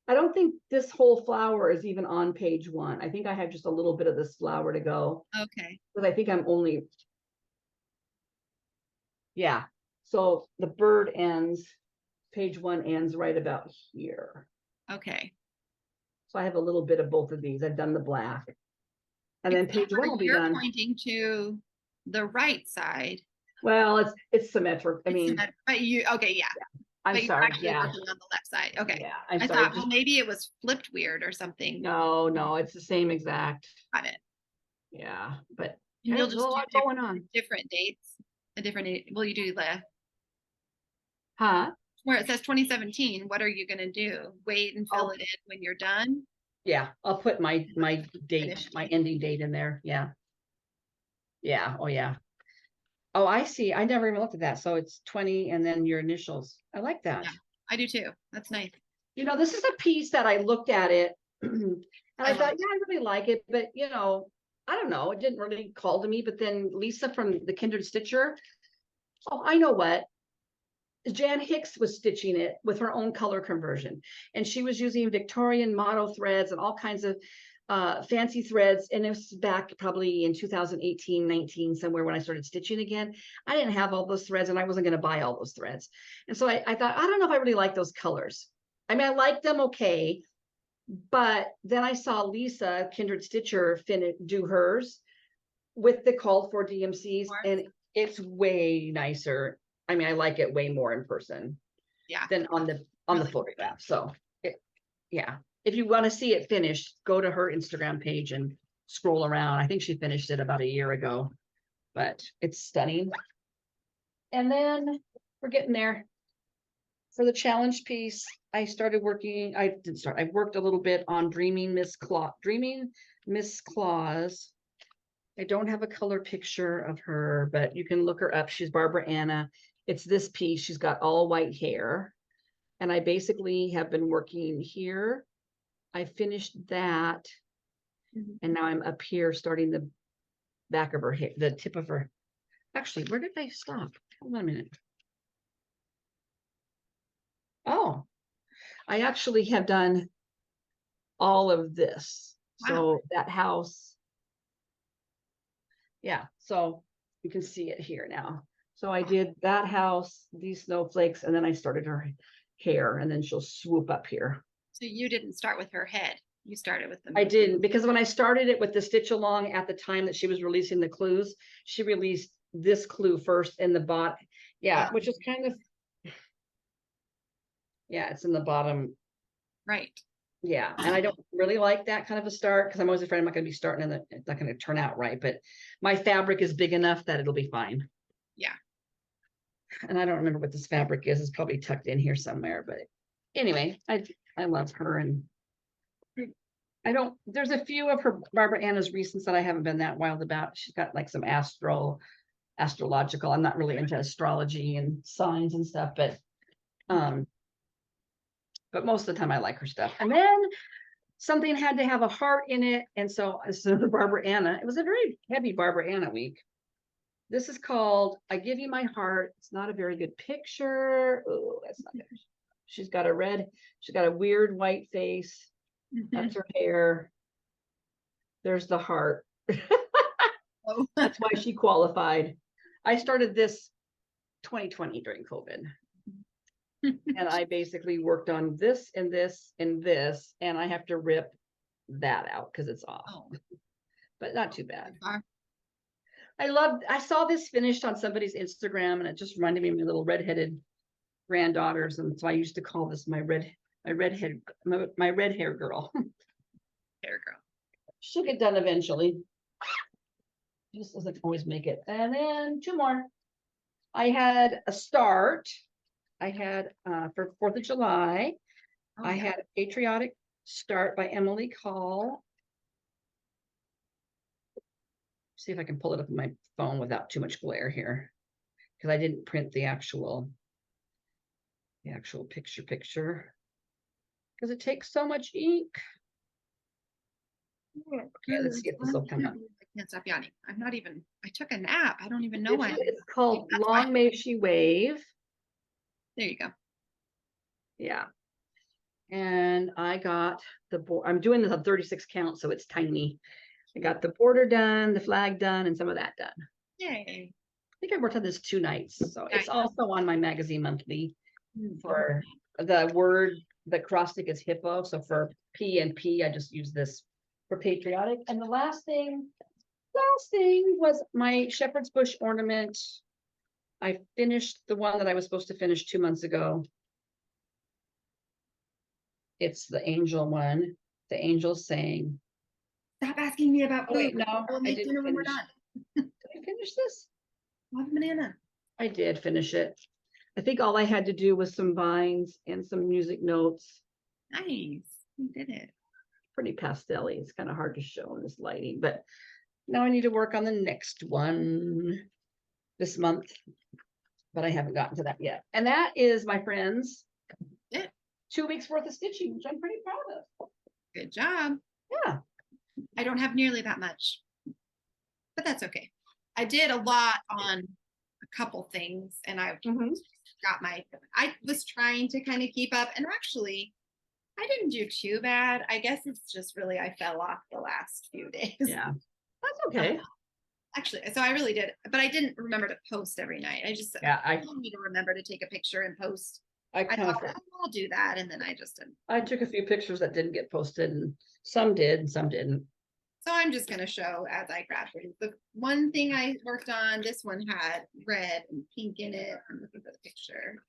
don't think this whole flower is even on page 1. I think I have just a little bit of this flower to go. Okay. Because I think I'm only, yeah. So the bird ends, page 1 ends right about here. Okay. So I have a little bit of both of these. I've done the black. And then page 1 will be You're done. pointing to the right side. Well, it's symmetric. But you, okay, yeah. I'm but sorry. You're actually working on the left side. Okay. Yeah, I sorry. thought, well, maybe it was flipped weird or something. No, it's the same exact. Got it. Yeah, but And you'll there's just a lot do going on. different dates. Will you do Huh? where it says 2017? What are you going to do? Wait and fill Oh. it in when you're done? Yeah, I'll put my date, Finished. my ending date in there. Yeah. Yeah. Oh, yeah. Oh, I see. I never even looked at that. So it's 20 and then your initials. I like that. Yeah. I do too. That's nice. This is a piece that I looked at it and I I thought, love yeah, I really like it, but I don't know. It didn't really call to me. But then Lisa from the Kindred Stitcher. Oh, I know what. Jan Hicks was stitching it with her own color conversion, and she was using Victorian motto threads and all kinds of fancy threads. And it was back probably in 2018, 19, somewhere when I started stitching again. I didn't have all those threads and I wasn't going to buy all those threads. And so I thought, I don't know if I really like those colors. I mean, I like them okay. But then I saw Lisa, Kindred Stitcher, do hers with the called for DMCs, and it's way nicer. I mean, I like it way more in person than on the photograph. So yeah, if you want to see it finished, go to her Instagram page and scroll around. I think she finished it about a year ago, but it's stunning. And then we're getting there. For the challenge piece, I worked a little bit on Dreaming Miss Claus. I don't have a color picture of her, but you can look her up. She's Barbara Anna. It's this piece. She's got all white hair. And I basically have been working here. I finished that. And now I'm up here starting the back of her hair, the tip of her. Actually, where did I stop? Hold on a minute. Oh, I actually have done all of this. Wow. So that house, Yeah, so you can see it here now. So I did that house, these snowflakes, and then I started her hair, and then she'll swoop up here. So you didn't start with her head. You started with the I didn't, because when I started it with the stitch along at the time that she was releasing the clues, she released this clue first in the bot. Yeah, which is kind of, yeah, it's in the bottom. right. Yeah, and I don't really like that kind of a start because I'm always afraid I'm not going to be starting and it's not going to turn out right. But my fabric is big enough that it'll be fine. Yeah. And I don't remember what this fabric is. It's probably tucked in here somewhere. But anyway, I love her, and I don't. There's a few of her Barbara Anna's recents that I haven't been that wild about. She's got like some astrological. I'm not really into astrology and signs and stuff, but most of the time I like her stuff. And then something had to have a heart in it. And so the Barbara Anna, it was a very heavy Barbara Anna week. This is called I Give You My Heart. It's not a very good picture. Oh, that's not good. She's got a weird white face. That's her hair. There's the heart. Oh. That's why she qualified. I started this 2020 during COVID. And I basically worked on this and this and this, and I have to rip that out because it's off. Oh. But not too bad. Far. I saw this finished on somebody's Instagram, and it just reminded me of my little redheaded granddaughters. And so I used to call this my red hair girl. Hair girl. She'll get done eventually. Just doesn't always make it. And then two more. I had a start. I had for 4th of July, Oh, I yeah. had a patriotic start by Emily Call. See if I can pull it up on my phone without too much glare here, because I didn't print the actual picture because it takes so much ink. Okay, let's see if this will come up. I can't stop yawning. I took a nap. I don't even know why. It's called That's Long why. May She Wave. There you go. Yeah. And I got the board. I'm doing this on 36 count, so it's tiny. I got the border done, the flag done, and some of that done. Yay. I think I worked on this 2 nights. So it's Nice. also on my magazine monthly Mm. for the word, the cross stick is hippo. So for P and P, I just use this for patriotic. And the last thing was my shepherd's bush ornament. I finished the one that I was supposed to finish 2 months ago. It's the angel one. The angel saying, Stop asking me about oh wait, food. no, We'll I make didn't dinner when we're finish. done. Did I finish this? Love banana. I did finish it. I think all I had to do was some vines and some music notes. Nice. You did it. Pretty pastel-y. It's kind of hard to show in this lighting, but now I need to work on the next one this month, but I haven't gotten to that yet. And that is, my friends, Yeah. 2 weeks worth of stitching, which I'm pretty proud of. Good job. Yeah. I don't have nearly that much, but that's okay. I did a lot on a couple things, and I I was trying to kind of keep up, and actually I didn't do too bad. I guess it's just really, I fell off the last few days. Yeah, that's okay. Actually, so I really did, but I didn't remember to post every night. I need to remember to take a picture and post. I thought, I'll do that, and then I just didn't. I took a few pictures that didn't get posted, and some did and some didn't. So I'm just going to show as I grab things. The one thing I worked on, this one had red and pink in it. I'm looking for the picture.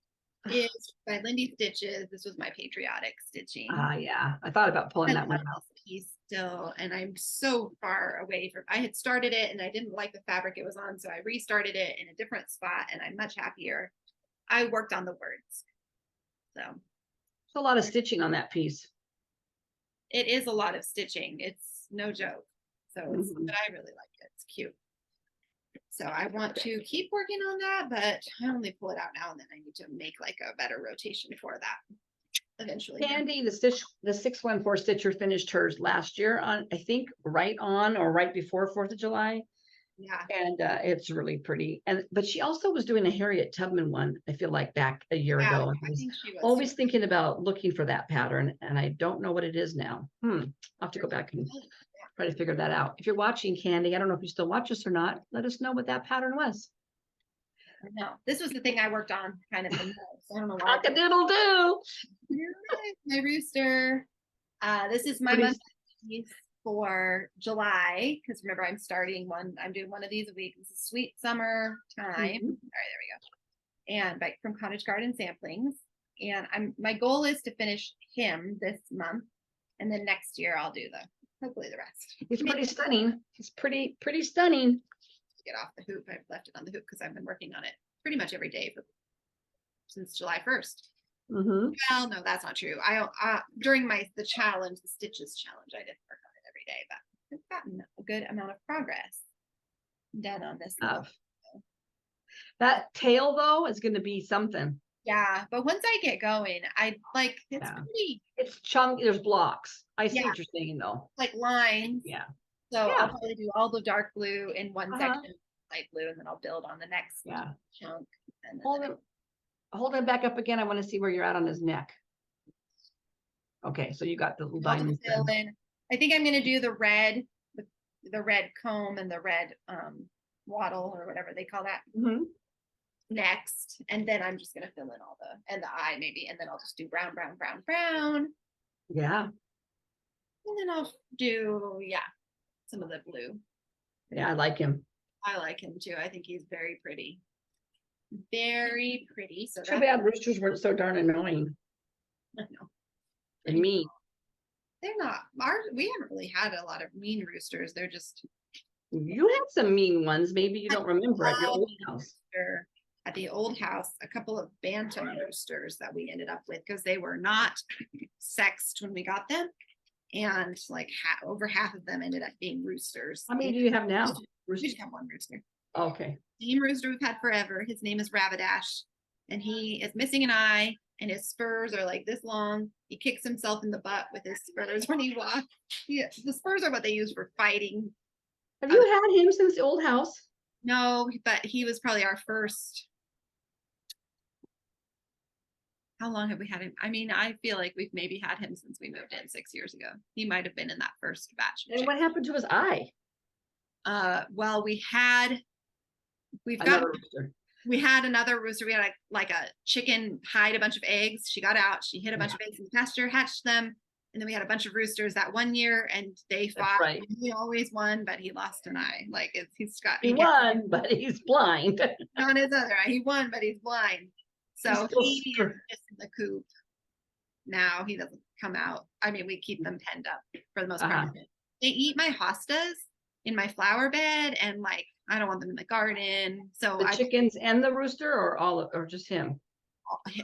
Is by Lindy Stitches. This was my patriotic stitching. Yeah, I thought about pulling that one out. Piece still, and I'm so far away from. I had started it, and I didn't like the fabric it was on, so I restarted it in a different spot, and I'm much happier. I worked on the words, so it's a lot of stitching on that piece. It is a lot of stitching. It's no joke. So, but I really like it. It's cute. So I want to keep working on that, but I only pull it out now, and then I need to make like a better rotation for that eventually. Candy, the 614 stitcher finished hers last year on, I think, right on or right before 4th of July. Yeah. And it's really pretty. But she also was doing a Harriet Tubman one, I feel like, back a year ago. I think she was always thinking about looking for that pattern, and I don't know what it is now. I'll have to go back and try to figure that out. If you're watching, Candy, I don't know if you still watch us or not. Let us know what that pattern was. No, this was the thing I worked on kind of the most. I don't know why. Cock-a-doodle-doo. You're right, my rooster. This is my What is- monthly piece for July, because remember I'm doing one of these a week. This is sweet summer time. Mhm. All right, there we go. And from Cottage Garden Samplings. And my goal is to finish him this month. And then next year I'll do hopefully the rest. He's pretty stunning. He's pretty stunning. Get off the hoop. I've left it on the hoop because I've been working on it pretty much every day since July 1st. Mm-hmm. Well, no, that's not true. During the challenge, the stitches challenge, I didn't work on it every day, but I've gotten a good amount of progress done on this. That tail though is going to be something. Yeah, but once I get going, it's pretty. It's chunky. There's blocks. I see Yeah. what you're saying though. Like lines. Yeah. So Yeah. I'll probably do all the dark blue in one Uh-huh. section, light blue, and then I'll build on the next chunk. And then Hold him back up again. I want to see where you're at on his neck. Okay, so you got the little I'll diamonds. fill in. I think I'm gonna do the red comb and the red wattle or whatever they call that Mm-hmm. next, and then I'm just gonna fill in all the eye maybe, and then I'll just do brown, brown, brown, brown, Yeah. and then I'll do some of the blue. Yeah, I like him. I like him too. I think he's very pretty. Very pretty. So Too bad roosters weren't so darn annoying I know. and mean. They're not. We haven't really had a lot of mean roosters. They're just You had some mean ones. Maybe you don't remember at your old house. at the old house, a couple of bantam roosters that we ended up with because they were not sexed when we got them. And like over half of them ended up being roosters. How many do you have now? We just have one rooster. Okay. Same rooster we've had forever. His name is Ravidash, and he is missing an eye, and his spurs are like this long. He kicks himself in the butt with his spurs when he walks. Yeah, the spurs are what they use for fighting. Have you had him since the old house? No, but he was probably our first. How long have we had him? I mean, I feel like we've maybe had him since we moved in 6 years ago. He might have been in that first batch. And what happened to his eye? Well, we had Another rooster. we had another rooster. We had like a chicken hide a bunch of eggs. She got out. She hid a bunch of eggs in the pasture, hatched them, and then we had a bunch of roosters that one year, and they fought. Right. He always won, but he lost an eye. Like He won, but he's blind. on his other eye. He won, but he's blind. So he is just in the coop now. He doesn't come out. I mean, we keep them penned up for the most part. They eat my hostas in my flower bed, and like I don't want them in the garden. So the chickens and the rooster, or just him?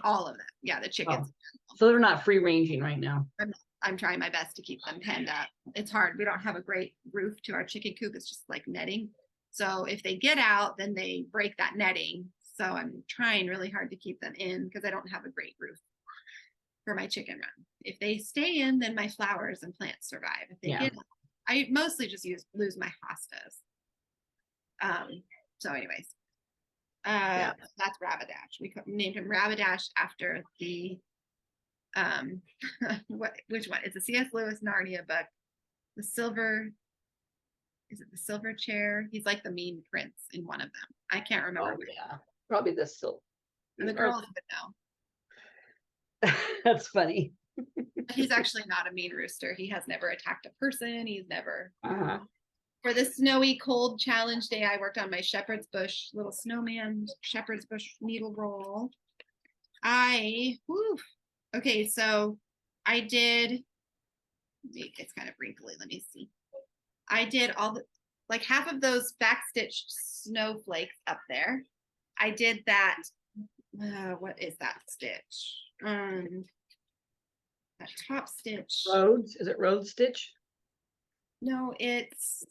All of them. Yeah, the chickens. Oh. So they're not free ranging right now. I'm trying my best to keep them penned up. It's hard. We don't have a great roof to our chicken coop. It's just like netting. So if they get out, then they break that netting. So I'm trying really hard to keep them in because I don't have a great roof for my chicken run. If they stay in, then my flowers and plants survive. If they get out, I mostly just lose my hostas. So anyways, that's Ravidash. We named him Ravidash after the which one? It's a C.S. Lewis Narnia book. Is it the silver chair? He's like the mean prince in one of them. I can't remember. Probably the silver. And the girls would know. That's funny. He's actually not a mean rooster. He has never attacked a person. He's never. For the snowy cold challenge day, I worked on my shepherd's bush little snowman shepherd's bush needle roll. Okay, so I did. It's kind of wrinkly. Let me see. I did like half of those backstitched snowflakes up there. I did that. What is that stitch? That top stitch. Rhodes? Is it Rhodes stitch? No, it's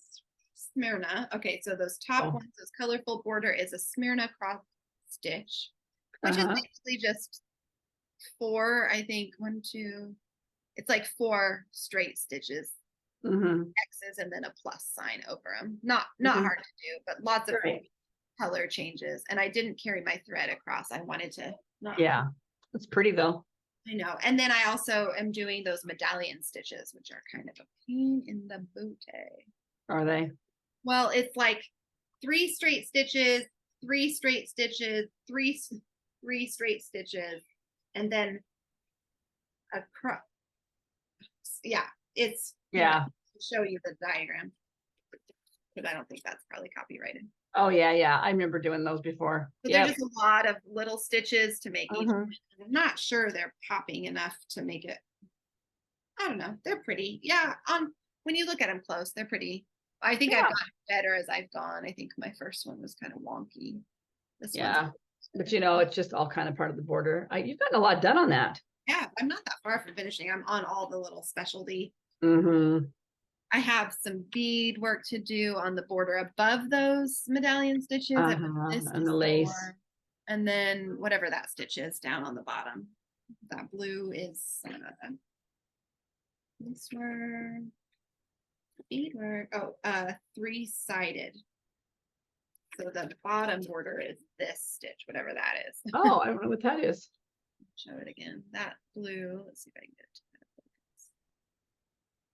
Smyrna. Okay, so those top ones, those colorful border is a Smyrna cross stitch, which is basically just 4, I think, 1, 2. It's like 4 straight stitches, X's, and then a plus sign over them. Not hard to do, but lots of color changes. And I didn't carry my thread across. I wanted to not. Yeah, it's pretty though. I know. And then I also am doing those medallion stitches, which are kind of a pain in the booty. Are they? Well, it's like 3 straight stitches, 3 straight stitches, three straight stitches, and then a cross. Yeah, it's Yeah. I'll show you the diagram, but I don't think that's probably copyrighted. Oh yeah, yeah. I remember doing those before. But Yeah. there's just a lot of little stitches to make each. Mhm. I'm not sure they're popping enough to make it. I don't know. They're pretty. Yeah. When you look at them close, they're pretty. I think I've Yeah. gotten better as I've gone. I think my first one was kind of wonky. This Yeah. one's But it's just all kind of part of the border. You've gotten a lot done on that. yeah, I'm not that far from finishing. I'm on all the little specialty. Mm-hmm. I have some bead work to do on the border above those medallion stitches. This And is the lace. for- and then whatever that stitch is down on the bottom. That blue is this work, beadwork. Oh, 3-sided. So the bottom border is this stitch, whatever that is. Oh, I don't know what that is. Show it again. That blue. Let's see if I can get it to focus.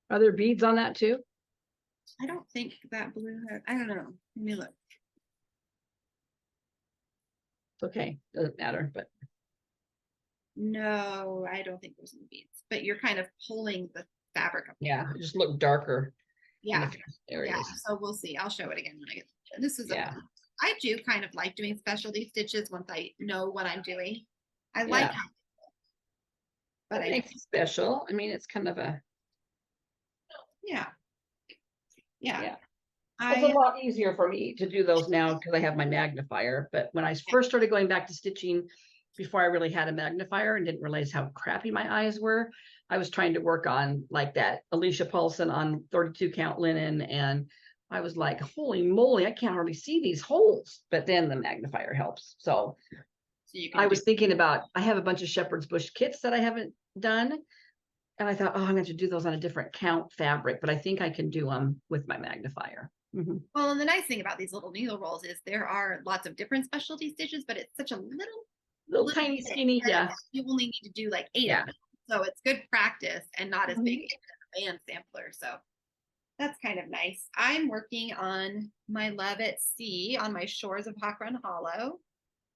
Are there beads on that too? I don't think that blue has, I don't know. Let me look. It's okay. Doesn't matter, but No, I don't think there's any beads. But you're kind of pulling the fabric up. yeah, it just look darker. Yeah. There it Yeah. is. So we'll see. I'll show it again when I get. This is Yeah. I do kind of like doing specialty stitches once I know what I'm doing. I like Yeah. how, That but makes it special. I mean, it's kind of a yeah. Yeah. yeah. It's a I lot easier for me to do those now because I have my magnifier. But when I first started going back to stitching, before I really had a magnifier and didn't realize how crappy my eyes were, I was trying to work on like that Alicia Paulson on 32 count linen. And I was like, holy moly, I can't hardly see these holes. But then the magnifier helps. So you can I do- was thinking about, I have a bunch of shepherd's bush kits that I haven't done. And I thought, oh, I'm going to do those on a different count fabric, but I think I can do them with my magnifier. Mhm. well, and the nice thing about these little needle rolls is there are lots of different specialty stitches, but it's such a Little tiny bit skinny, that yeah. You only need to do like 8 Yeah. of them. So it's good practice and not as Mhm. big as a band sampler. So that's kind of nice. I'm working on my Love at Sea on my shores of Hawk Run Hollow.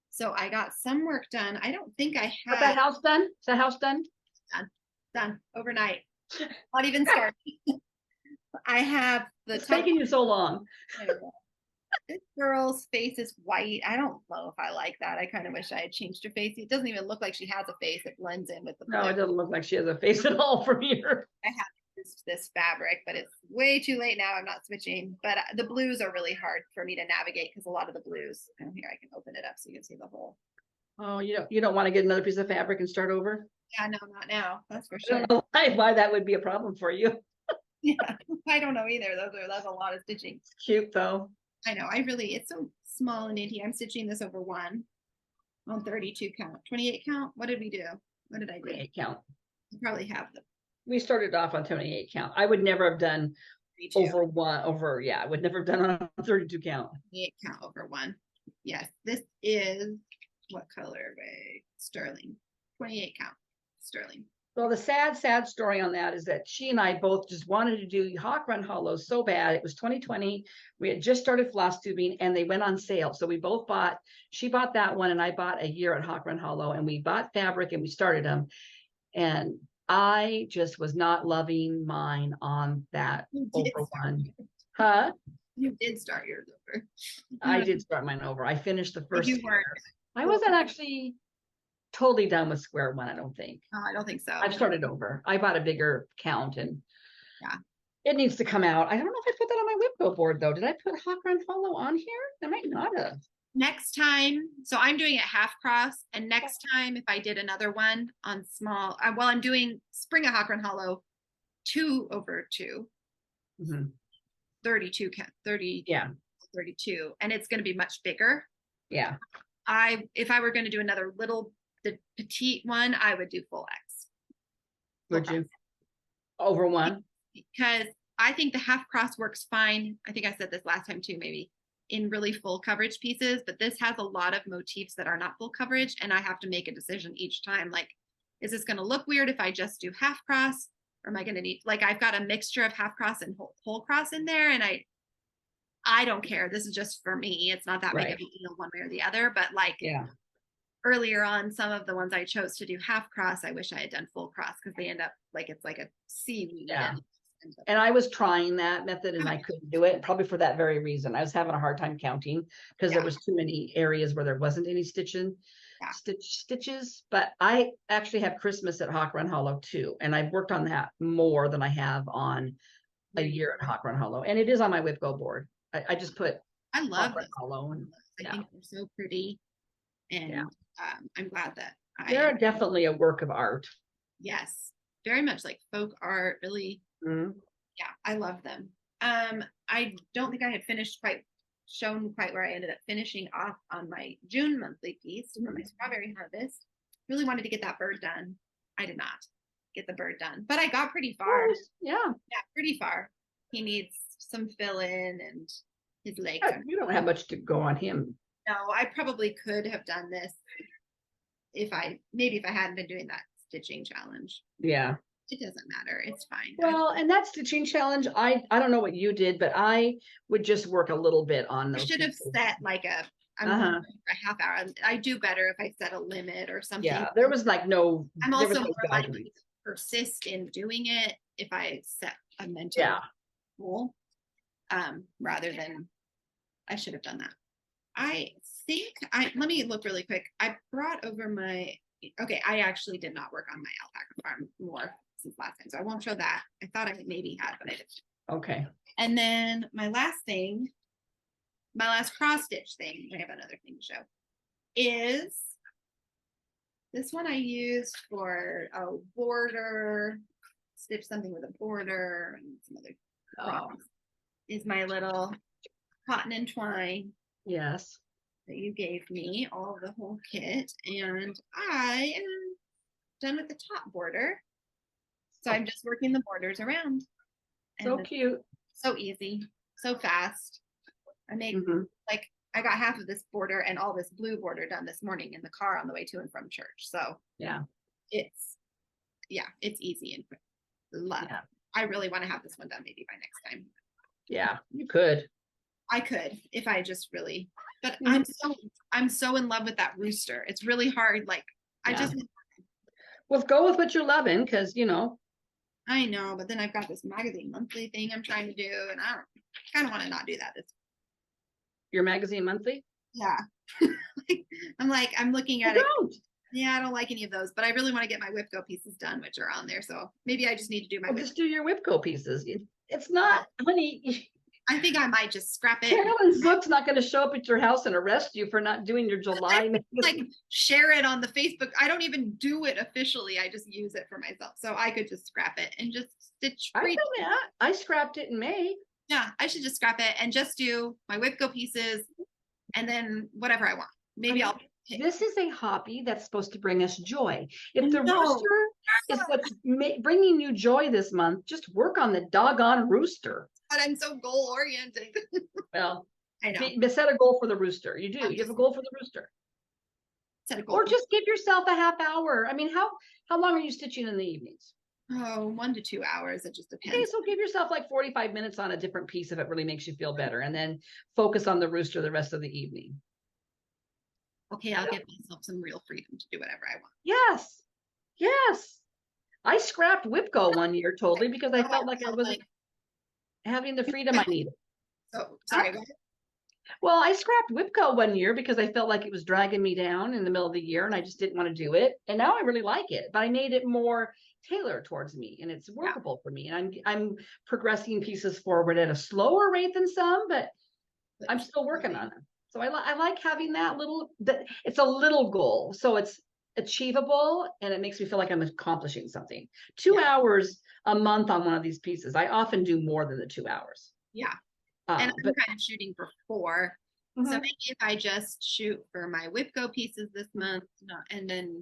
So I got some work done. I don't think I Is that had house done? Is that house done? done overnight. Not even started. I have the It's top. taking you so long. This girl's face is white. I don't know if I like that. I kind of wish I had changed her face. It doesn't even look like she has a face. It blends in with the No, blue. it doesn't look like she has a face at all from here. This fabric, but it's way too late now. I'm not switching. But the blues are really hard for me to navigate because a lot of the blues. And here I can open it up so you can see the whole. Oh, you don't want to get another piece of fabric and start over? Yeah, no, not now. That's for I sure. don't know why that would be a problem for you. Yeah, I don't know either. That's a lot of stitching. It's cute though. I know. It's so small and dainty. I'm stitching this over 1 on 32 count, 28 count. What did we do? What did I do? 28 count. You probably have the We started off on 28 count. I would never have done 32. I would never have done on 32 count. 28 count over 1. Yes, this is what colorway? Sterling. 28 count. Sterling. Well, the sad story on that is that she and I both just wanted to do Hawk Run Hollow so bad. It was 2020. We had just started floss tubing and they went on sale. So we both she bought that one and I bought a year at Hawk Run Hollow and we bought fabric and we started them. And I just was not loving mine on that You did over start one. yours. Huh? You did start yours over. I did start mine over. I finished the But first. you weren't. I wasn't actually totally done with square one, I don't think. No, I don't think so. I've started over. I bought a bigger count and Yeah. it needs to come out. I don't know if I put that on my Whipco board though. Did I put Hawk Run Hollow on here? I might not have. Next time, so I'm doing it half cross, and next time if I did another one on small, I'm doing Spring of Hawk Run Hollow 2 over 2, Mhm. 32 count, 30, Yeah. 32, and it's going to be much bigger. Yeah. If I were going to do another the petite one, I would do full X. Would you? Over one? Because I think the half cross works fine. I think I said this last time too, maybe in really full coverage pieces, but this has a lot of motifs that are not full coverage. And I have to make a decision each time. Like, is this going to look weird if I just do half cross, or am I going to need, like, I've got a mixture of half cross and whole cross in there, and I don't care. This is just for me. It's not that big of a deal one way or the other, but like earlier on, some of the ones I chose to do half cross, I wish I had done full cross, because they end up like, it's like a seaweed. And I was trying that method and I couldn't do it, probably for that very reason. I was having a hard time counting because there was too many areas where there wasn't any stitches. But I actually have Christmas at Hawk Run Hollow too, and I've worked on that more than I have on a year at Hawk Run Hollow, and it is on my WIPGO board. I just put I love Hawk Run Hollow, and I think they're so pretty, and I'm glad that they're definitely a work of art. Yes, very much like folk art, really. Yeah, I love them. I don't think I had shown quite where I ended up finishing off on my June monthly piece for my strawberry harvest. Really wanted to get that bird done. I did not get the bird done, but I got pretty far. Yeah, pretty far. He needs some fill in and his legs. You don't have much to go on him. No, I probably could have done this if I hadn't been doing that stitching challenge. Yeah. It doesn't matter. It's fine. Well, and that stitching challenge, I don't know what you did, but I would just work a little bit on those. I should have set like a half hour. I do better if I set a limit or something. Yeah, there was like no. I'm also more likely to persist in doing it if I set a mental goal, rather than I should have done that. I think let me look really quick. I brought over I actually did not work on my alpaca farm more since last time, so I won't show that. I thought I maybe had, but I didn't. Okay. And then my last cross stitch thing, I have another thing to show, is this one I used for a border, stitch something with a border and some other problems. Is my little cotton and twine. Yes. That you gave me, all of the whole kit, and I am done with the top border. So I'm just working the borders around. So cute. So easy. So fast. I made I got half of this border and all this blue border done this morning in the car on the way to and from church. So it's easy and quick. I really want to have this one done maybe by next time. Yeah, you could. I could if I just really, but I'm so in love with that rooster. It's really hard. Like well, go with what you're loving, because I know, but then I've got this magazine monthly thing I'm trying to do, and I kind of want to not do that. Your magazine monthly? Yeah. I'm looking at it. Yeah, I don't like any of those, but I really want to get my WIPGO pieces done, which are on there. So maybe I just need to do my. Just do your WIPGO pieces. It's not, honey. I think I might just scrap it. Carolyn Zook's not going to show up at your house and arrest you for not doing your July. Like share it on the Facebook. I don't even do it officially. I just use it for myself. So I could just scrap it and just stitch. I scrapped it in May. Yeah, I should just scrap it and just do my WIPGO pieces and then whatever I want. Maybe I'll pick. This is a hobby that's supposed to bring us joy. If the rooster is what's bringing you joy this month, just work on the doggone rooster. But I'm so goal oriented. Well, I know. Set a goal for the rooster. You do. You have a goal for the rooster. Set a goal. Or just give yourself a half hour. I mean, how long are you stitching in the evenings? Oh, 1 to 2 hours. It just depends. Okay, so give yourself like 45 minutes on a different piece if it really makes you feel better, and then focus on the rooster the rest of the evening. Okay, I'll give myself some real freedom to do whatever I want. Yes. Yes. I scrapped WIPGO one year totally because I felt like I wasn't having the freedom I needed. So sorry. Well, I scrapped WIPGO one year because I felt like it was dragging me down in the middle of the year and I just didn't want to do it. And now I really like it, but I made it more tailored towards me and it's workable for me. And I'm progressing pieces forward at a slower rate than some, but I'm still working on them. So I like having it's a little goal. So it's achievable and it makes me feel like I'm accomplishing something. 2 hours a month on one of these pieces. I often do more than the 2 hours. Yeah. And I'm kind of shooting for 4. So maybe if I just shoot for my WIPGO pieces this month and then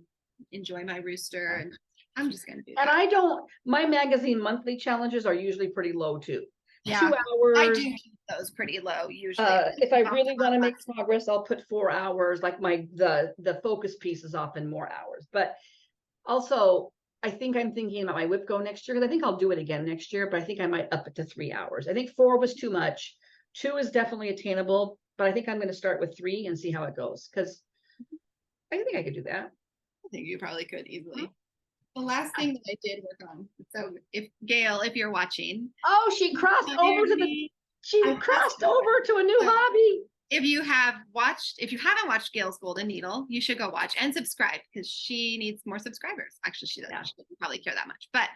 enjoy my rooster, and I'm just going to do that. And my magazine monthly challenges are usually pretty low too. Yeah. 2 hours. I do keep those pretty low usually. If I really want to make progress, I'll put 4 hours. Like the focus piece is often more hours, but Also, I think I'm thinking about my whip go next year, because I think I'll do it again next year, but I think I might up it to 3 hours. I think 4 was too much. 2 is definitely attainable, but I think I'm going to start with 3 and see how it goes, because I think I could do that. I think you probably could easily. The last thing that I did work on. So if Gail, if you're watching, Oh, she crossed over to the, she I crossed crossed over to a new So- hobby. if you haven't watched Gail's Golden Needle, you should go watch and subscribe because she needs more subscribers. Actually, she doesn't. Yeah. She doesn't probably care that much, but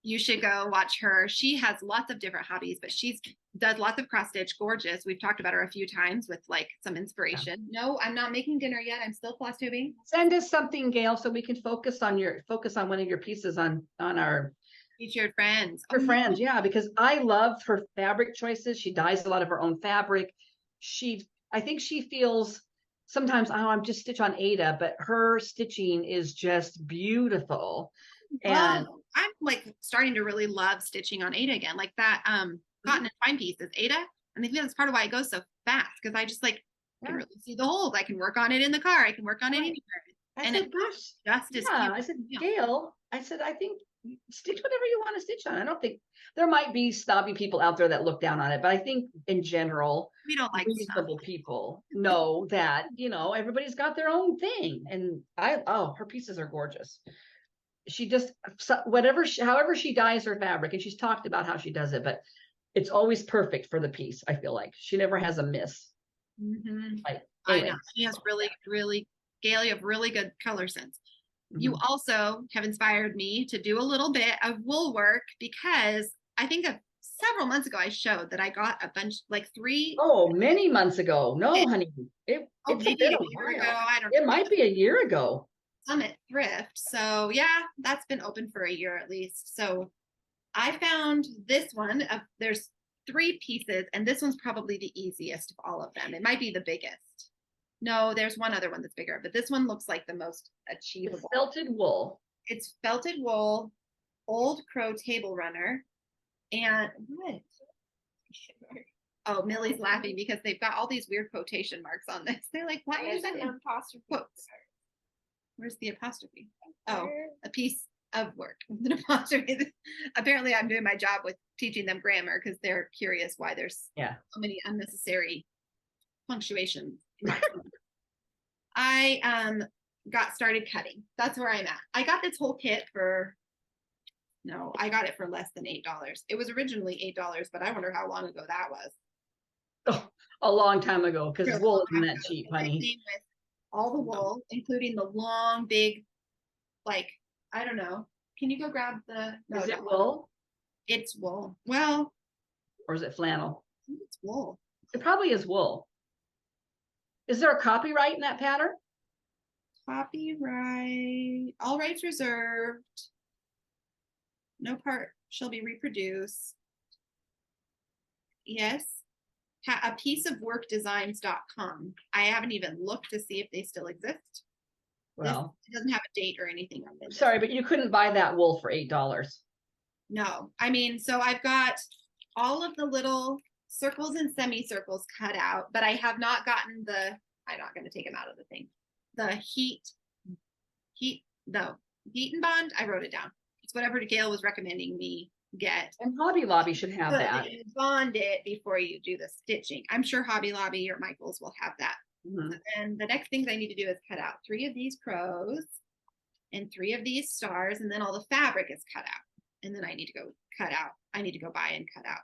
you should go watch her. She has lots of different hobbies, but she's does lots of cross stitch. Gorgeous. We've talked about her a few times with like some inspiration. No, I'm not making dinner yet. I'm still floss tubing. Send us something, Gail, so we can focus on one of your pieces on our Featured friends. her Oh, friends. Yeah, because I love her fabric choices. She dyes a lot of her own fabric. I think she feels sometimes, oh, I'm just stitch on Ada, but her stitching is just beautiful. And well, I'm like starting to really love stitching on Ada again. Like that cotton and fine piece is Ada. And I think that's part of why it goes so fast because I just like can really see the holes. I can work on it in the car. I can work on it anywhere. I And said, it gosh, just as yeah, cute. I said, Yeah. Gail, I said, I think stitch whatever you want to stitch on. I don't think there might be snobby people out there that look down on it, but I think in general, We don't like reasonable people know that, everybody's got their own thing. And her pieces are gorgeous. She just, however she dyes her fabric, and she's talked about how she does it, but it's always perfect for the piece. I feel like she never has a miss. Mhm. Like, I anyway. know. She has really, Gail, you have really good color sense. You also have inspired me to do a little bit of wool work because I think several months ago I showed that I got a bunch, like 3. Oh, many months ago. No, honey. It's maybe been a a year while. ago. I don't It know. might be a year ago. Summit Thrift. So yeah, that's been open for a year at least. So I found this one. There's 3 pieces, and this one's probably the easiest of all of them. It might be the biggest. No, there's one other one that's bigger, but this one looks like the most achievable. It's felted wool. It's felted wool, Old Crow table runner, and what? Oh, Millie's laughing because they've got all these weird quotation marks on this. They're like, why is that an in apostrophe? quotes? Where's the apostrophe? Oh, a piece of work with an apostrophe. Apparently, I'm doing my job with teaching them grammar because they're curious why there's so many unnecessary punctuations. I got started cutting. That's where I'm at. I got this whole kit I got it for less than $8. It was originally $8, but I wonder how long ago that was. Oh, a long time ago, because Really wool long isn't time that ago. cheap, It honey. came with all the wool, including the long, big, like, I don't know. Can you go grab the? No, Is it no. wool It's wool. Well, or is it flannel? I think it's wool. It probably is wool. Is there a copyright in that pattern? Copyright, all rights reserved. No part shall be reproduced. Yes. A piece of work designs.com. I haven't even looked to see if they still exist. Well, it doesn't have a date or anything on it. sorry, but you couldn't buy that wool for $8. No, I mean, so I've got all of the little circles and semicircles cut out, but I have not gotten I'm not going to take them out of the thing. The heat and bond, I wrote it down. It's whatever Gail was recommending me get. And Hobby Lobby should have that. You bond it before you do the stitching. I'm sure Hobby Lobby or Michael's will have that. And the next things I need to do is cut out 3 of these crows and 3 of these stars, and then all the fabric is cut out. And then I need to go buy and cut out.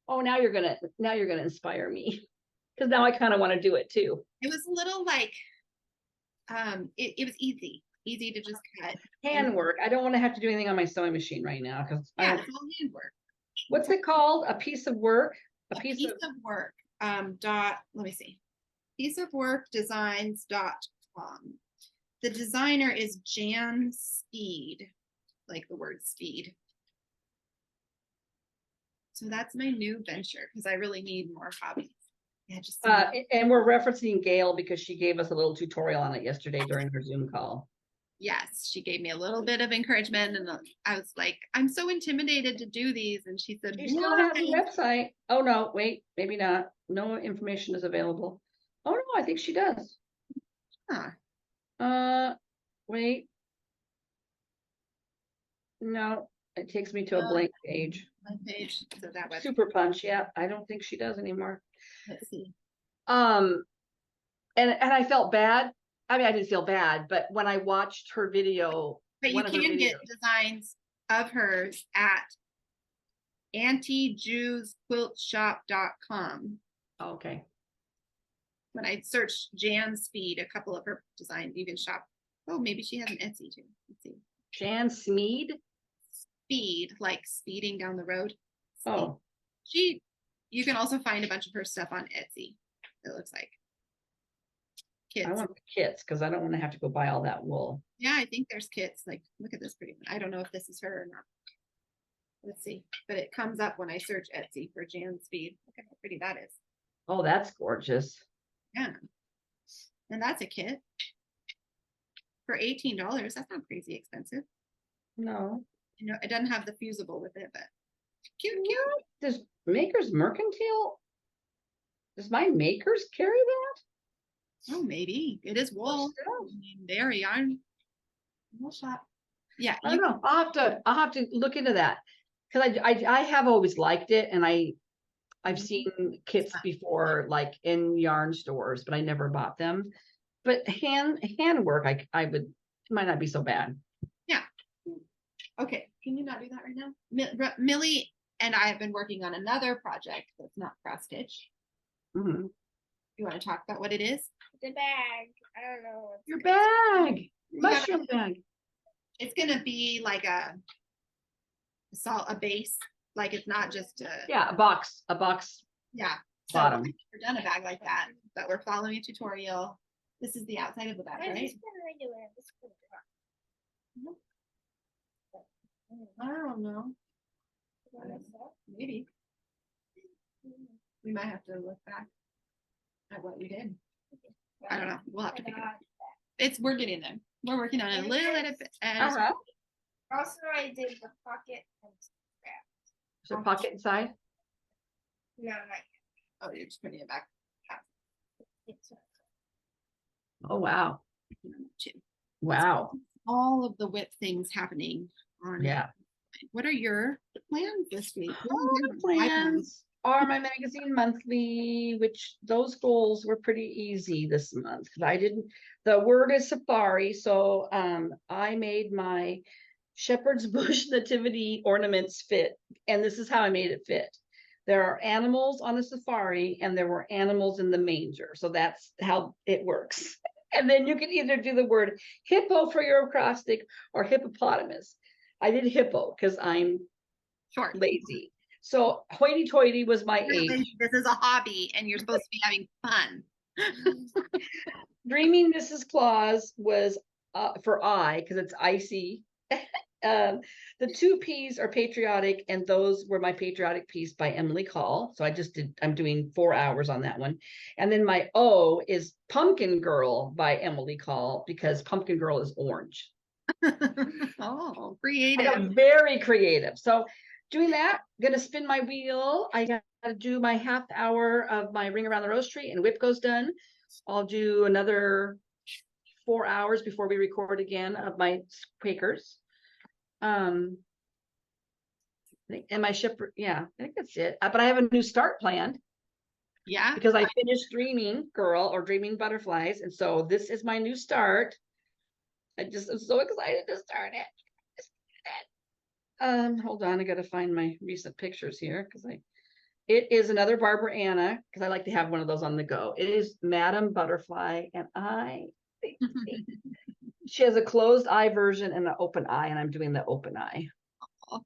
Oh, now you're gonna inspire me, because now I kind of want to do it too. It was a little like, it was easy to just cut. Handwork. I don't want to have to do anything on my sewing machine right now, because it's all handwork. What's it called? A piece of work. A piece of work. Let me see. Pieceofworkdesigns.com. The designer is Jan Speed, like the word speed. So that's my new venture because I really need more hobbies. Yeah, just and we're referencing Gail because she gave us a little tutorial on it yesterday during her Zoom call. Yes, she gave me a little bit of encouragement, and I was like, I'm so intimidated to do these. And she said, You still have the website. Oh no, wait, maybe not. No information is available. Oh no, I think she does. Huh. Wait. No, it takes me to a blank page. My page. So that was, Super Punch, yeah, I don't think she does anymore. let's see. And I felt bad. I mean, I didn't feel bad, but when I watched her video, But you one of her can get videos, designs of hers at anti-jewsquiltshop.com. oh, okay. When I searched Jan's feed, a couple of her designs, you can shop. Oh, maybe she has an Etsy too. Let's see. Jan Smeed. Speed, like speeding down the road. Oh, You can also find a bunch of her stuff on Etsy. It looks like. Kits. I want the kits because I don't want to have to go buy all that wool. Yeah, I think there's kits. Like, look at this pretty one. I don't know if this is her or not. Let's see. But it comes up when I search Etsy for Jan Speed. Look at how pretty that is. Oh, that's gorgeous. Yeah. And that's a kit. For $18. That's not crazy expensive. No. You know, it doesn't have the fusible with it, but cute. Does Makers Mercantile? Does my Makers carry that? Oh, maybe. It is wool. I mean, there you are. Wool shop. Yeah. I don't know. I'll have to look into that because I have always liked it, and I've seen kits before, like in yarn stores, but I never bought them. But handwork, I would, it might not be so bad. Yeah. Okay. Can you not do that right now? Millie and I have been working on another project that's not cross stitch. Mm-hmm. You want to talk about what it is? The bag. I don't know. Your bag, You gotta- mushroom bag. It's gonna be like a base. Like it's not just a Yeah, a box yeah. So bottom. we've never done a bag like that, but we're following a tutorial. This is the outside of the bag, Why is right? this one regular? This one I don't know. Maybe we might have to look back at what we did. I don't know. We'll have to figure it out. We're getting there. We're working on it a little bit. Uh-huh. Also, I did the pocket and strap. Is there a pocket inside? No, not yet. Oh, you're just putting it back. It's Oh wow. Too. Wow. All of the whip things happening on. Yeah. What are your plans this week? The plans are my magazine monthly, which those goals were pretty easy this month because the word is safari. So I made my shepherd's bush nativity ornaments fit. And this is how I made it fit. There are animals on a safari and there were animals in the manger. So that's how it works. And then you can either do the word hippo for your acrostic or hippopotamus. I did hippo because I'm short. Lazy. So hoity-toity was my age. This is a hobby and you're supposed to be having fun. Dreaming Mrs. Claus was for I, because it's icy. The two P's are patriotic, and those were my patriotic piece by Emily Call. So I'm doing 4 hours on that one. And then my O is Pumpkin Girl by Emily Call, because Pumpkin Girl is orange. Oh, creative. I got very creative. So doing that, gonna spin my wheel. I gotta do my half hour of my Ring Around the Rose Tree, and whip goes done. I'll do another 4 hours before we record again of my Quakers. And my shipper, yeah, I think that's it. But I have a new start planned. Yeah. Because I finished Dreaming Girl or Dreaming Butterflies. And so this is my new start. I'm so excited to start it. Hold on, I gotta find my recent pictures here because it is another Barbara Anna, because I like to have one of those on the go. It is Madame Butterfly, and she has a closed eye version and an open eye, and I'm doing the open eye. Oh,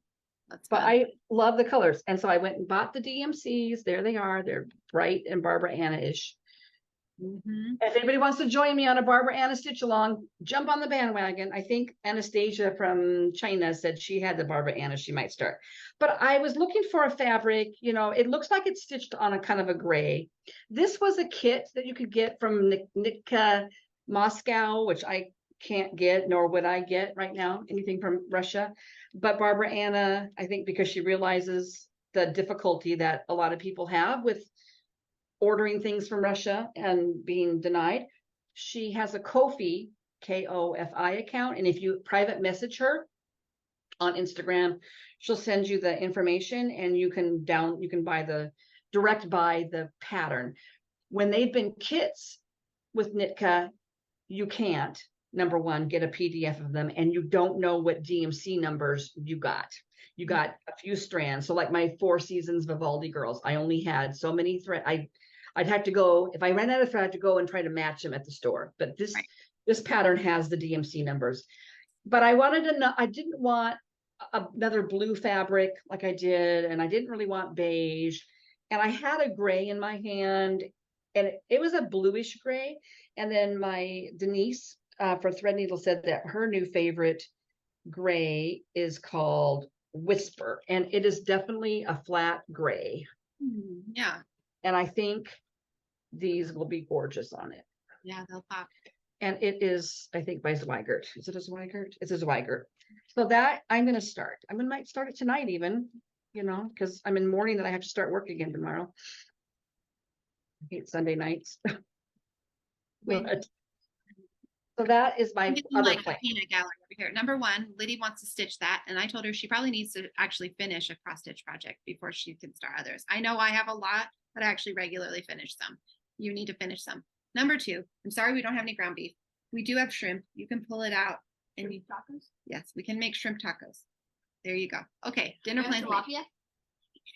that's but fun. I love the colors, and so I went and bought the DMCs. There they are. They're bright and Barbara Anna-ish. If anybody wants to join me on a Barbara Anna stitch along, jump on the bandwagon. I think Anastasia from China said she had the Barbara Anna she might start. But I was looking for a fabric, it looks like it's stitched on a kind of a gray. This was a kit that you could get from Nitka Moscow, which I can't get, nor would I get right now, anything from Russia. But Barbara Anna, I think because she realizes the difficulty that a lot of people have with ordering things from Russia and being denied, she has a Ko-fi, K-O-F-I account. And if you private message her on Instagram. She'll send you the information and you can buy the pattern. When they've been kits with Nitka, you can't, number one, get a PDF of them, and you don't know what DMC numbers you got. You got a few strands. So like my 4 Seasons Vivaldi girls, I only had so many thread. I'd have to go, if I ran out of thread, I had to go and try to match them at the store. But this pattern has the DMC numbers. But I wanted to know, I didn't want another blue fabric like I did, and I didn't really want beige. And I had a gray in my hand, and it was a bluish gray. And then my Denise for Threadneedle said that her new favorite gray is called Whisper, and it is definitely a flat gray. Yeah. And I think these will be gorgeous on it. Yeah, they'll pop. And it is, I think, by Zweigert. Is it a Zweigert? It's a Zweigert. So that I'm going to start. I might start it tonight even, because I'm in morning that I have to start work again tomorrow. I hate Sunday nights. So that is my other plan. Peanut gallery over here. Number one, Liddy wants to stitch that, and I told her she probably needs to actually finish a cross stitch project before she can start others. I know I have a lot, but I actually regularly finish some. You need to finish some. Number two, I'm sorry we don't have any ground beef. We do have shrimp. You can pull it out and tacos. Yes, we can make shrimp tacos. There you go. Okay, dinner plan.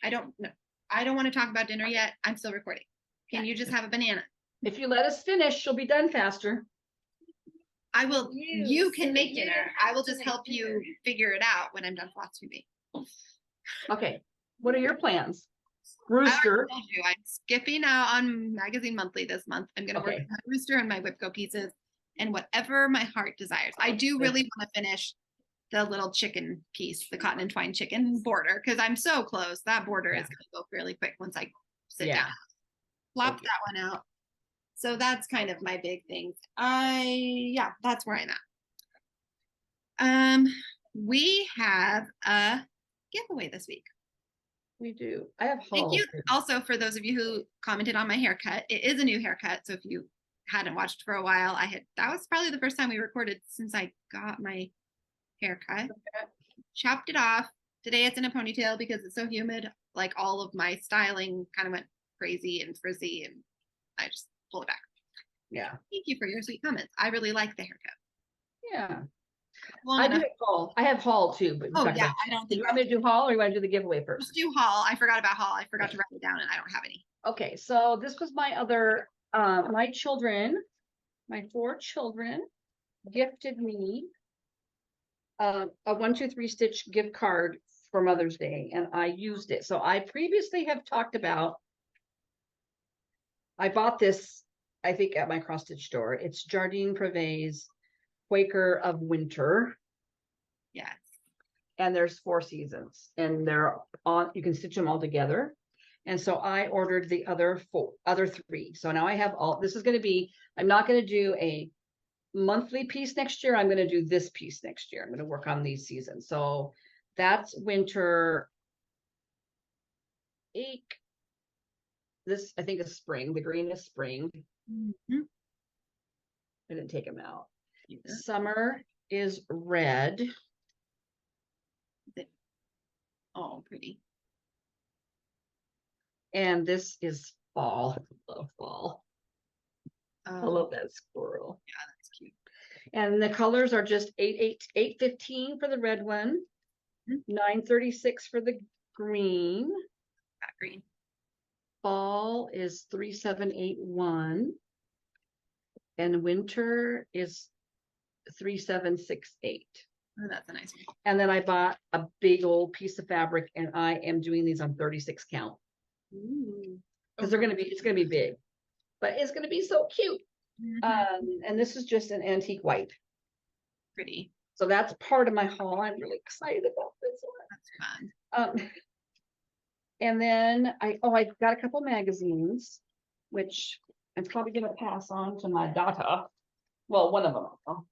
I don't know. I don't want to talk about dinner yet. I'm still recording. Can you just have a banana? If you let us finish, she'll be done faster. I will. You can make dinner. I will just help you figure it out when I'm done Flosstube. Okay. What are your plans? Rooster. I'm skipping out on Magazine Monthly this month. I'm going to work on my Rooster and my Whipco pieces and whatever my heart desires. I do really want to finish the little chicken piece, the cotton and twine chicken border, because I'm so close. That border is going to go fairly quick once I sit down. Flop that one out. So that's kind of my big things. That's where I'm at. We have a giveaway this week. We do. I have Thank you. Also, for those of you who commented on my haircut, it is a new haircut. So if you hadn't watched for a while, that was probably the first time we recorded since I got my haircut. Chopped it off. Today it's in a ponytail because it's so humid. Like all of my styling kind of went crazy and frizzy, and I just pull it back. Yeah. Thank you for your sweet comments. I really like the haircut. Yeah. Well, I do haul. I have haul too, but I don't think. Do you want me to do haul, or you want to do the giveaway first? Let's do haul. I forgot about haul. I forgot to write it down, and I don't have any. Okay, so this was my other. My 4 children, gifted me a 1, 2, 3 stitch gift card for Mother's Day, and I used it. So I previously have talked about. I bought this, I think, at my cross stitch store. It's Jardine Privé's Quaker of Winter. Yes. And there's 4 seasons, and they're on. You can stitch them all together. And so I ordered the other 3. So now I have all. This is going to be. I'm not going to do a monthly piece next year. I'm going to do this piece next year. I'm going to work on these seasons. So that's winter. This, I think, is spring. The green is spring. Mm-hmm. I didn't take them out. Yeah. Summer is red. Oh, pretty. And this is fall. I love fall. I love that squirrel. Yeah, that's cute. And the colors are just 815 for the red one, 936 for the green. That green. Fall is 3781, and winter is 3768. Oh, that's a nice one. And then I bought a big old piece of fabric, and I am doing these on 36 count. Because it's gonna be big, but it's gonna be so cute. And this is just an antique white. Pretty. So that's part of my haul. I'm really excited about this one. That's fun. And then I got a couple magazines, which I'm probably gonna pass on to my daughter. Well, one of them.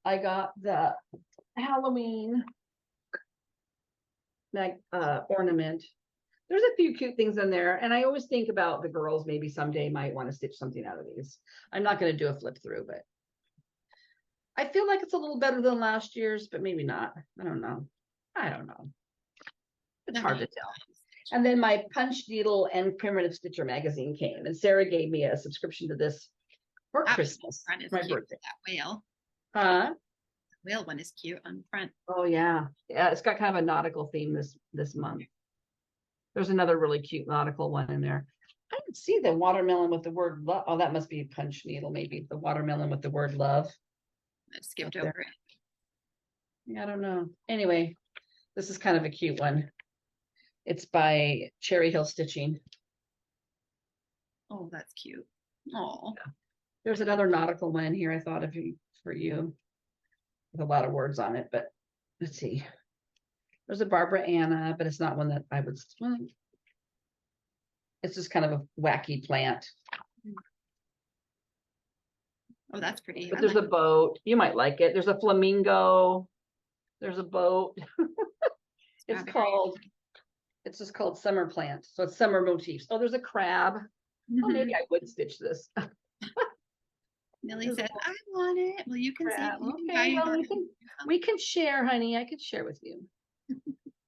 I got the Halloween ornament. There's a few cute things in there, and I always think about the girls maybe someday might want to stitch something out of these. I'm not going to do a flip through, but I feel like it's a little better than last year's, but maybe not. I don't know. It's hard to tell. And then my Punch Needle and Primitive Stitcher magazine came, and Sarah gave me a subscription to this for Christmas. My birthday. That whale. Huh? Whale one is cute on the front. Oh yeah. Yeah, it's got kind of a nautical theme this month. There's another really cute nautical one in there. I didn't see the watermelon with the word love. Oh, that must be Punch Needle, maybe. The watermelon with the word love. I skipped over it. Yeah, I don't know. Anyway, this is kind of a cute one. It's by Cherry Hill Stitching. Oh, that's cute. Oh. There's another nautical one here I thought of for you. With a lot of words on it, but let's see. There's a Barbara Anna, but it's not one that I would. Well, it's just kind of a wacky plant. Oh, that's pretty. But there's a boat. You might like it. There's a flamingo. There's a boat. It's just called Summer Plant. So it's summer motifs. Oh, there's a crab. Oh, maybe I would stitch this. Millie said, I want it. Well, you can Crab. see. Okay, well, we can share, honey. I could share with you.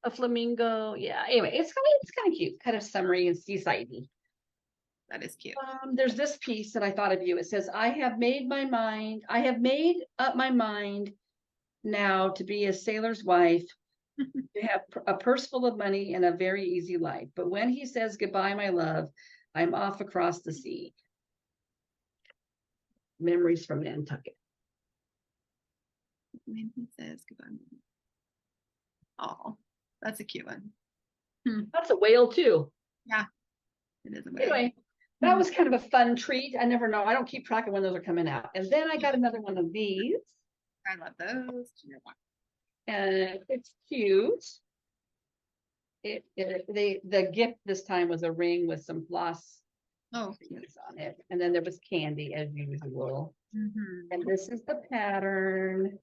A flamingo. Yeah. Anyway, it's kind of cute, kind of summery and seasidey. That is cute. There's this piece that I thought of you. It says, I have made up my mind now to be a sailor's wife, to have a purse full of money and a very easy life. But when he says goodbye, my love, I'm off across the sea. Memories from Nantucket. When he says goodbye. Oh, that's a cute one. That's a whale too. Yeah, it is a whale. Anyway, that was kind of a fun treat. I never know. I don't keep track of when those are coming out. And then I got another one of these. I love those. And it's cute. The gift this time was a ring with some floss on it, and then there was candy as usual. And this is the pattern.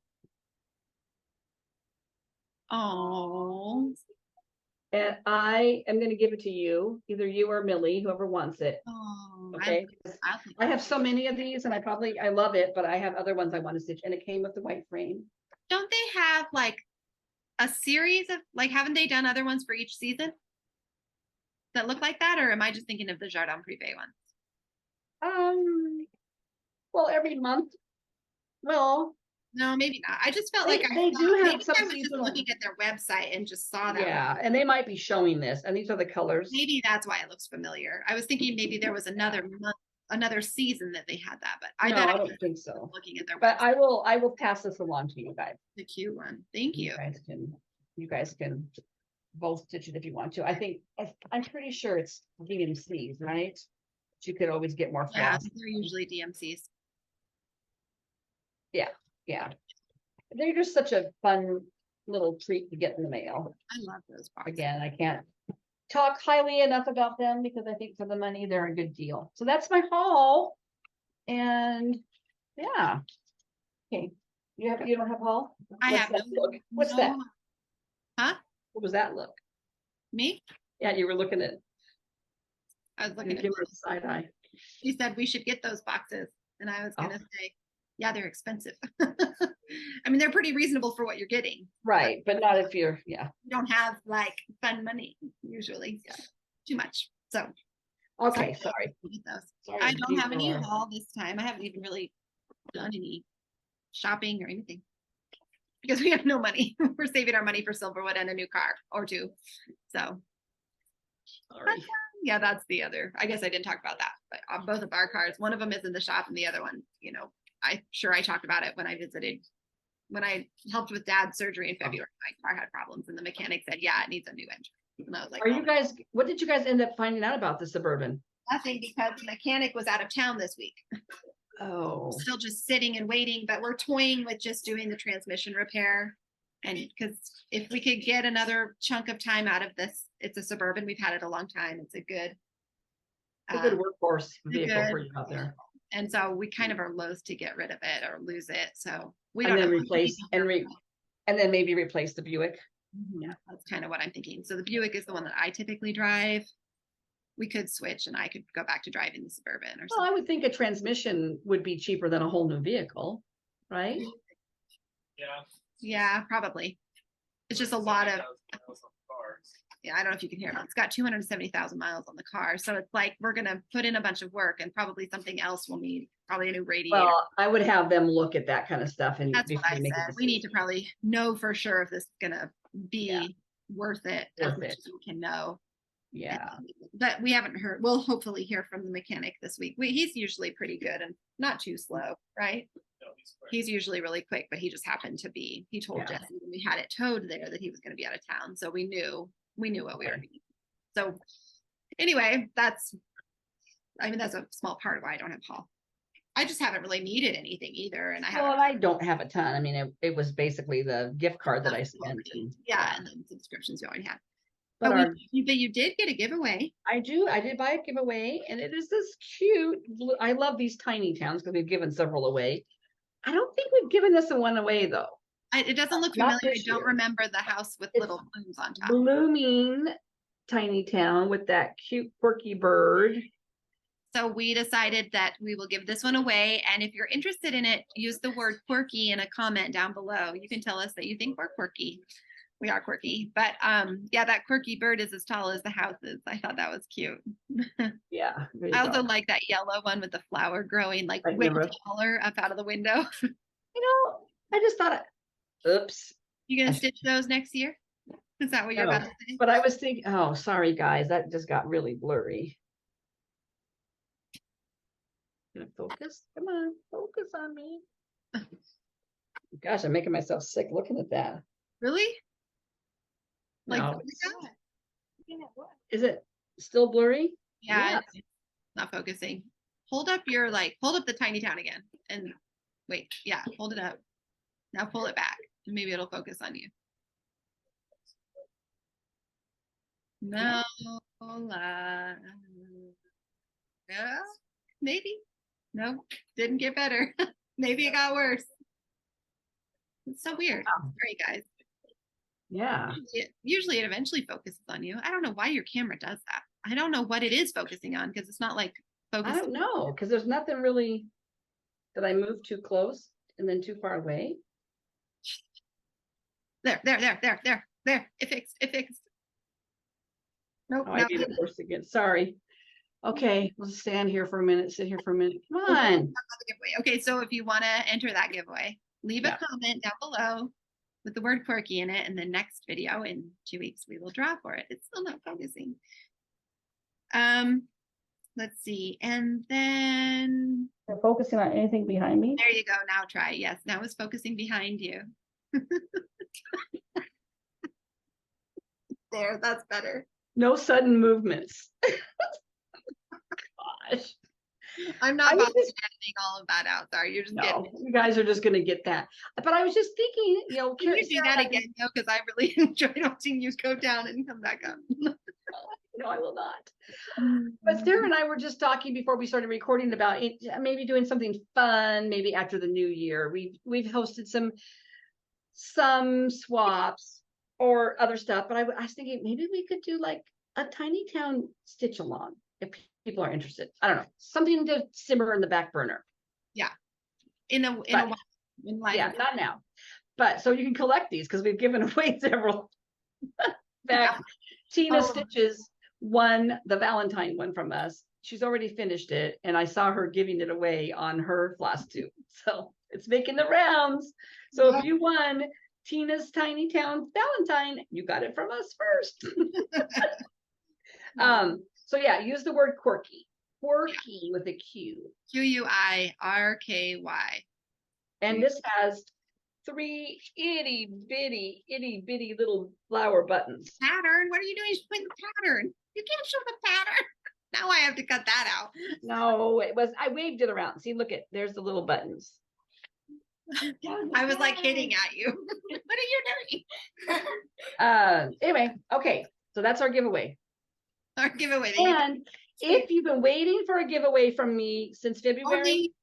Oh. And I am going to give it to you, either you or Millie, whoever wants it. Oh, okay. I have so many of these, and I love it, but I have other ones I want to stitch, and it came with the white frame. Don't they have like a series of haven't they done other ones for each season that look like that, or am I just thinking of the Jardin Privé ones? Well, every month. Well, no, maybe not. I just felt they do have some. I was just looking at their website and just saw that. Yeah, and they might be showing this, and these are the colors. Maybe that's why it looks familiar. I was thinking maybe there was another month, another season that they had that, but I don't think so. Looking at their but website. I will pass this along to you guys. The cute one. Thank you. You guys can both stitch it if you want to. I'm pretty sure it's DMCs, right? You could always get more fast. Yeah, they're usually DMCs. Yeah. They're just such a fun little treat to get in the mail. I love those boxes. Again, I can't talk highly enough about them because I think for the money, they're a good deal. So that's my haul. And yeah. Okay. You don't have haul? I have no look. What's that? Huh? What was that look? Me? Yeah, you were looking at. I was looking at give her a side eye. She said we should get those boxes. And I was gonna say, yeah, they're expensive. I mean, they're pretty reasonable for what you're getting. Right, but not if you don't have like fun money usually. Yeah. Too much. So okay, sorry. I don't have any haul this time. I haven't even really done any shopping or anything because we have no money. We're saving our money for Silverwood and a new car or two. So yeah, that's the other. I guess I didn't talk about that, but on both of our cars, one of them is in the shop and the other one, I talked about it when I helped with Dad's surgery in February. My car had problems and the mechanic said, yeah, it needs a new engine. And I was like, what did you guys end up finding out about the Suburban? Nothing, because the mechanic was out of town this week. Oh. Still just sitting and waiting, but we're toying with just doing the transmission repair. And because if we could get another chunk of time out of this, it's a Suburban. We've had it a long time. It's a good workhorse vehicle for you out there. And so we kind of are loath to get rid of it or lose it. So we don't replace and then maybe replace the Buick. Yeah, that's kind of what I'm thinking. So the Buick is the one that I typically drive. We could switch and I could go back to driving the Suburban or something. Well, I would think a transmission would be cheaper than a whole new vehicle, right? Yeah, probably. It's just a lot of, yeah, I don't know if you can hear it. It's got 270,000 miles on the car. So it's like, we're going to put in a bunch of work and probably something else will need, probably a new radiator. Well, I would have them look at that kind of stuff and That's what before I they make a said. We need to decision. probably know for sure if this is going to be worth it as Worth much it. as we can know. Yeah. But we haven't heard. We'll hopefully hear from the mechanic this week. He's usually pretty good and not too slow, right? He's usually really quick, but he just happened to be. He told Yeah. Jesse when we had it towed there that he was going to be out of town, so we knew what we were doing. So anyway, that's a small part of why I don't have Paul. I just haven't really needed anything either, and I don't have a ton. I mean, it was basically the gift card that I sent. Yeah, and then subscriptions you already had. But But you did get a giveaway. I did buy a giveaway, and it is this cute. I love these tiny towns because we've given several away. I don't think we've given this one away though. It doesn't look Not familiar. I this don't year. remember the house with It's little blooms on top. Blooming tiny town with that cute quirky bird. So we decided that we will give this one away. And if you're interested in it, use the word quirky in a comment down below. You can tell us that you think we're quirky. We are quirky. But yeah, that quirky bird is as tall as the house is. I thought that was cute. Yeah. I also like that yellow one with the flower growing like way taller up out of the window. I just thought, oops. You gonna stitch those next year? Is that what you're about to say? But I was thinking, oh, sorry guys, that just got really blurry. Focus, come on, focus on me. Gosh, I'm making myself sick looking at that. Really? Like, no, what? Is it still blurry? Yeah, it's not focusing. Hold up the tiny town again and wait. Yeah, hold it up. Now pull it back. Maybe it'll focus on you. No, yeah, maybe. No, didn't get better. Maybe it got worse. It's so weird. Wow. Sorry, guys. Yeah. Usually it eventually focuses on you. I don't know why your camera does that. I don't know what it is focusing on because it's not like focusing. I don't know because there's nothing really. Did I move too close and then too far away? There. It fixed. Nope. Oh, I did it worse again. Sorry. Okay, we'll stand here for a minute, sit here for a minute. Come on. Okay, so if you want to enter that giveaway, leave a comment down below with the word quirky in it, and the next video in 2 weeks we will draw for it. It's still not focusing. Let's see, and then we're focusing on anything behind me. There you go. Now try. Yes, now it's focusing behind you. There, that's better. No sudden movements. Gosh. I'm not editing all of that out. Sorry, you're just getting it. You guys are just gonna get that. But I was just thinking, can you do that again, though? Because I really enjoyed watching you go down and come back up. No, I will not. But Sarah and I were just talking before we started recording about maybe doing something fun, maybe after the new year. We've hosted some swaps or other stuff, but I was thinking maybe we could do like a tiny town stitch along if people are interested. I don't know, something to simmer in the back burner. Yeah, not now. But so you can collect these because we've given away several. Back, Tina Stitches won the Valentine one from us. She's already finished it, and I saw her giving it away on her Flosstube. So it's making the rounds. So if you won Tina's Tiny Town Valentine, you got it from us first. So yeah, use the word quirky. Quirky with a Q. Quirky. And this has 3 itty bitty little flower buttons. Pattern? What are you doing with the pattern? You can't show the pattern. Now I have to cut that out. No, I waved it around. See, look there's the little buttons. I was like hitting at you. What are you doing? Anyway, okay. So that's our giveaway. Our giveaway. And if you've been waiting for a giveaway from me since February,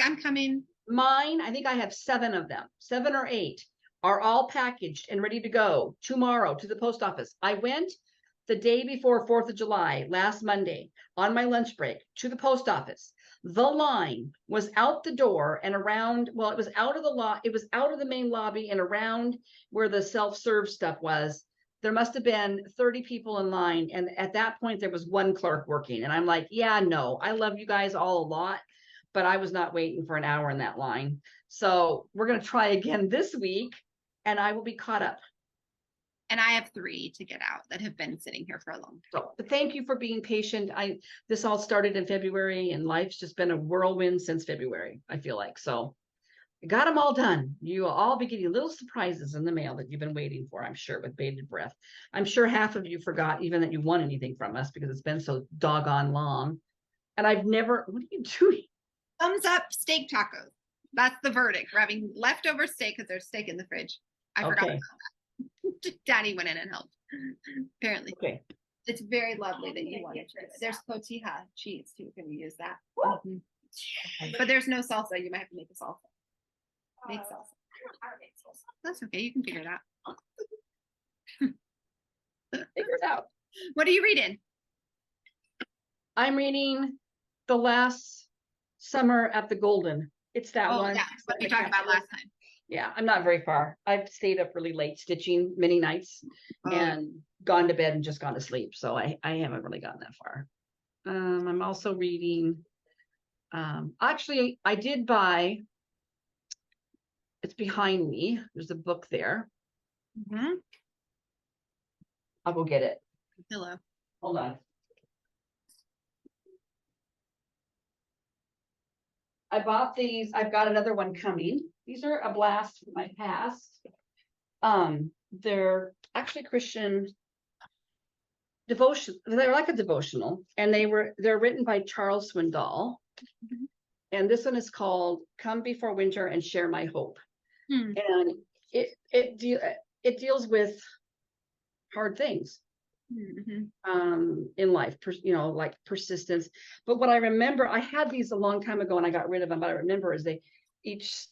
I'm coming. Mine, I think I have 7 of them, 7 or 8 are all packaged and ready to go tomorrow to the post office. I went the day before 4th of July, last Monday, on my lunch break to the post office. The line was out the door and around, well, it was out of it was out of the main lobby and around where the self-serve stuff was. There must have been 30 people in line. And at that point, there was one clerk working. And I'm like, yeah, no, I love you guys all a lot, but I was not waiting for an hour in that line. So we're going to try again this week and I will be caught up. And I have 3 to get out that have been sitting here for a long time. So but thank you for being patient. This all started in February and life's just been a whirlwind since February, I feel like. So I got them all done. You will all be getting little surprises in the mail that you've been waiting for, I'm sure, with bated breath. I'm sure half of you forgot even that you won anything from us because it's been so doggone long. And I've never, what are you doing? Thumbs up steak tacos. That's the verdict. We're having leftover steak because there's steak in the fridge. I forgot about that. Daddy went in and helped. Apparently. Okay. It's very lovely that you wanted to. There's cotija cheese too. Can we use that? But there's no salsa. You might have to make a salsa. Make salsa. I don't know how to make salsa. That's okay. You can figure it out. Figure it out. What are you reading? I'm reading The Last Summer at the Golden. It's that one. Yeah, what we talked about last time. Yeah, I'm not very far. I've stayed up really late stitching many nights and gone to bed and just gone to sleep. So I haven't really gotten that far. I'm also reading, actually I did buy, it's behind me. There's a book there. I'll go get it. Hello. Hold on. I bought these. I've got another one coming. These are a blast from my past. They're actually Christian devotion. They're like a devotional, and they're written by Charles Swindoll. And this one is called "Come Before Winter and Share My Hope." And it deals with hard things in life, like persistence. But what I remember, I had these a long time ago and I got rid of them, but I remember is they each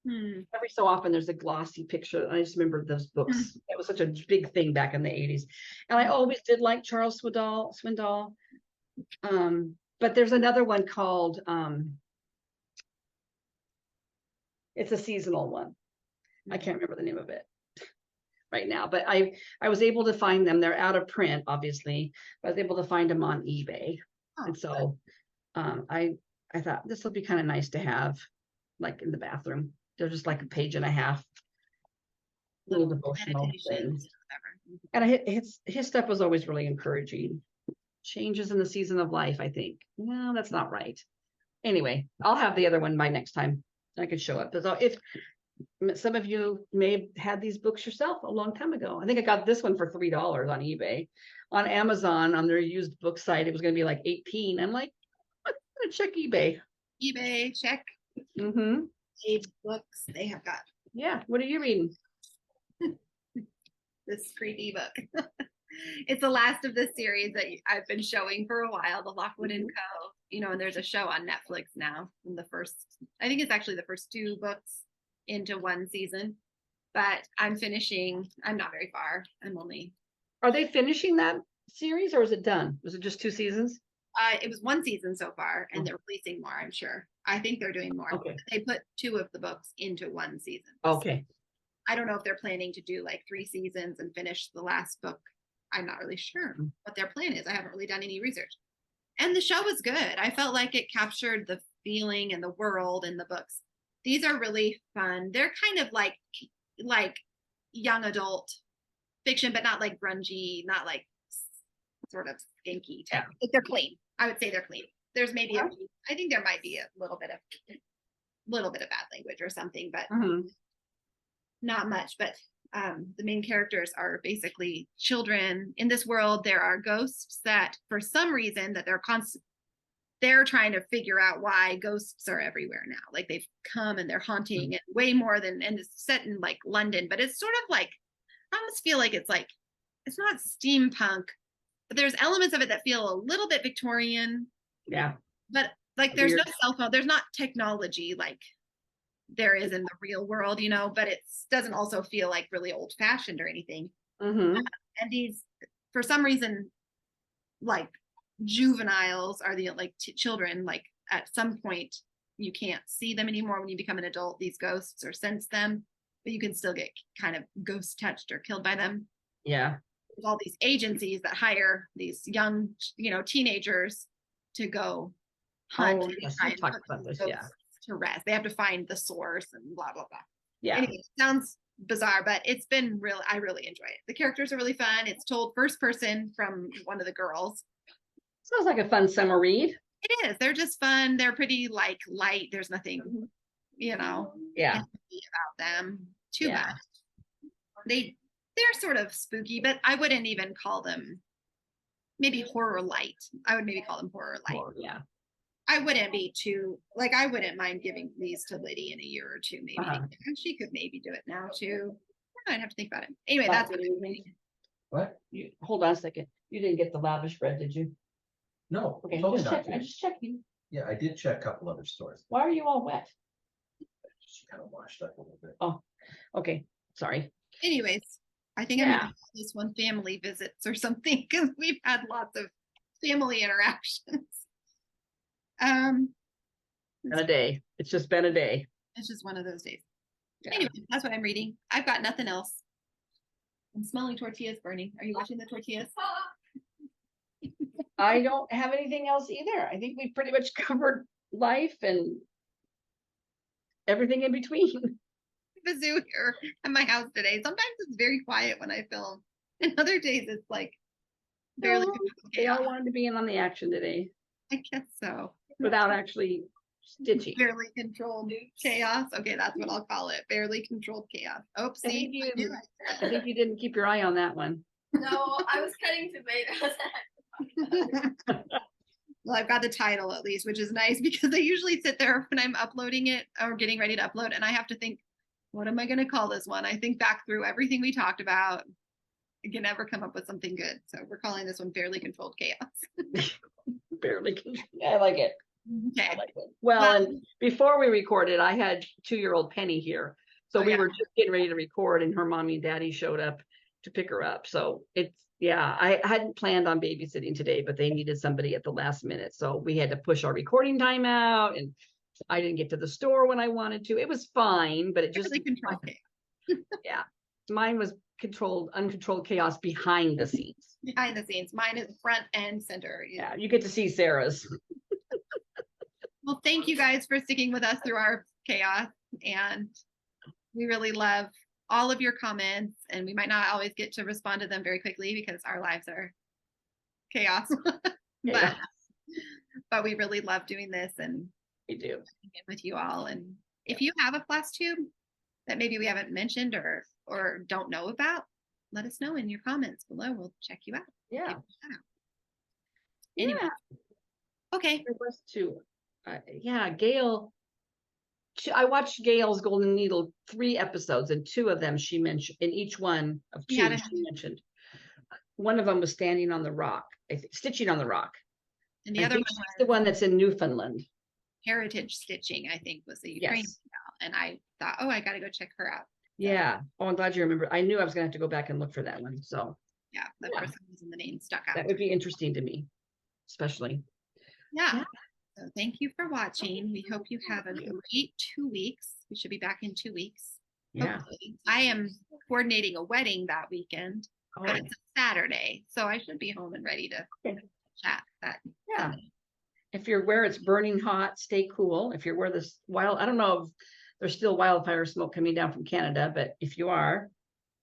every so often there's a glossy picture. I just remember those books. It was such a big thing back in the 80s. And I always did like Charles Swindoll. But there's another one called it's a seasonal one. I can't remember the name of it right now, but I was able to find them. They're out of print, obviously, but I was able to find them on eBay. And so I thought this will be kind of nice to have like in the bathroom. They're just like a page and a half little devotional things. And his stuff was always really encouraging. Changes in the season of life, I think. No, that's not right. Anyway, I'll have the other one by next time. I can show it. So if some of you may have had these books yourself a long time ago. I think I got this one for $3 on eBay. On Amazon, on their used book site, it was going to be like 18. I'm like, I'm going to check eBay. eBay, check. Age books they have got. Yeah. What are you reading? This creepy book. It's the last of this series that I've been showing for a while, the Lockwood and Co. And there's a show on Netflix now. From I think it's actually the first 2 books into one season, but I'm not very far. Are they finishing that series or is it done? Was it just 2 seasons? It was 1 season so far and they're releasing more, I'm sure. I think they're doing more. Okay. They put 2 of the books into 1 season. Okay. I don't know if they're planning to do like 3 seasons and finish the last book. I'm not really sure what their plan is. I haven't really done any research. And the show was good. I felt like it captured the feeling and the world in the books. These are really fun. They're kind of like young adult fiction, but not like grungy, not like sort of skanky. Yeah. They're clean. I would say they're clean. There's maybe I think there might be a little bit of bad language or something, but not much. But the main characters are basically children. In this world, there are ghosts that for some reason that they're trying to figure out why ghosts are everywhere now. Like they've come and they're haunting and way more than, and it's set in like London, but it's sort of like, I almost feel like it's not steampunk, but there's elements of it that feel a little bit Victorian. Yeah. But like there's no cell phone, there's not technology like there is in the real world, but it doesn't also feel like really old fashioned or anything. And these, for some reason, like juveniles are the children, like at some point you can't see them anymore when you become an adult, these ghosts, or sense them, but you can still get kind of ghost touched or killed by them. Yeah. There's all these agencies that hire these young, teenagers to go hunt. Oh, and yes, try we and talked put about this, those yeah. To rest. They have to find the source and blah, blah, blah. Yeah. Anyway, it sounds bizarre, but it's been I really enjoy it. The characters are really fun. It's told first person from one of the girls. Sounds like a fun summer read. It is. They're just fun. They're pretty light. There's nothing, Yeah. heavy about them too Yeah. much. They're sort of spooky, but I wouldn't even call them maybe horror light. I would maybe call them horror light. Oh, yeah. I wouldn't be too I wouldn't mind giving these to Liddy in a year or two, maybe. And she could maybe do it now too. I'd have to think about it. Anyway, that's what I'm reading. What? Hold on a second. You didn't get the lavish bread, did you? No, Okay, totally just not. check. I'm just checking. Yeah, I did check a couple other stores. Why are you all wet? Just kind of washed up a little bit. Okay, sorry. Anyways, I think I'm Yeah. gonna call this one family visits or something, because we've had lots of family interactions. Been a day. It's just been a day. It's just one of those days. Yeah. Anyway, that's what I'm reading. I've got nothing else. I'm smelling tortillas burning. Are you watching the tortillas? I don't have anything else either. I think we pretty much covered life and everything in between. The zoo here at my house today. Sometimes it's very quiet when I film, and other days it's like barely. No, They all wanted to be in on the action today I guess so. without actually stitching. Barely controlled chaos. Okay, that's what I'll call it. Barely controlled chaos. Oh, I see, think I knew it. I think you didn't keep your eye on that one. No, I was cutting tomatoes. Well, I've got the title at least, which is nice, because I usually sit there when I'm uploading it or getting ready to upload, and I have to think, what am I going to call this one? I think back through everything we talked about. I can never come up with something good. So we're calling this one Barely Controlled Chaos. Barely. I like it. Okay. I like it. Well, and before we recorded, I had 2-year-old Penny here. So Oh, we yeah. were just getting ready to record, and her mommy and daddy showed up to pick her up. So I hadn't planned on babysitting today, but they needed somebody at the last minute. So we had to push our recording time out, and I didn't get to the store when I wanted to. It was fine, but it just, Barely Controlled Chaos. mine was uncontrolled chaos behind the scenes. Behind the scenes. Mine is front and center. Yeah, you get to see Sarah's. Well, thank you guys for sticking with us through our chaos. And we really love all of your comments. And we might not always get to respond to them very quickly because our lives are chaos. Yeah, but we really love doing this and we do. being with you all. And if you have a Flosstube that maybe we haven't mentioned or don't know about, let us know in your comments below. We'll check you out. Yeah. Give a shout out. Anyway, okay. There was two. Gail. I watched Gail's Golden Needle 3 episodes, and 2 of them she mentioned. In each one of 2, Yeah, she mentioned. One of them was standing on the rock, stitching on the rock. And the I other one think she's was the one that's in Newfoundland. Heritage Stitching, I think, was the Ukrainian Yes. gal. And I thought, oh, I got to go check her out. Yeah. Oh, I'm glad you remember. I knew I was gonna have to go back and look for that one. So Yeah, the Yeah. first reason the name stuck out. that would be interesting to me, especially. Yeah. Yeah. So thank you for watching. We hope you have a great 2 weeks. We should be back in 2 weeks. Yeah. Hopefully. I am coordinating a wedding that weekend, but Oh, it's a Saturday, so I should be home and ready to Okay. chat. That yeah. If you're where it's burning hot, stay cool. If you're where this I don't know if there's still wildfire smoke coming down from Canada, but if you are,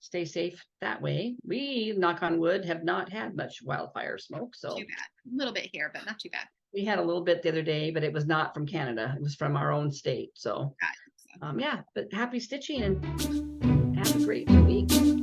stay safe that way. We, knock on wood, have not had much wildfire smoke. So too bad. A little bit here, but not too bad. we had a little bit the other day, but it was not from Canada. It was from our own state. So Got it. So, yeah, but happy stitching and have a great 2 weeks.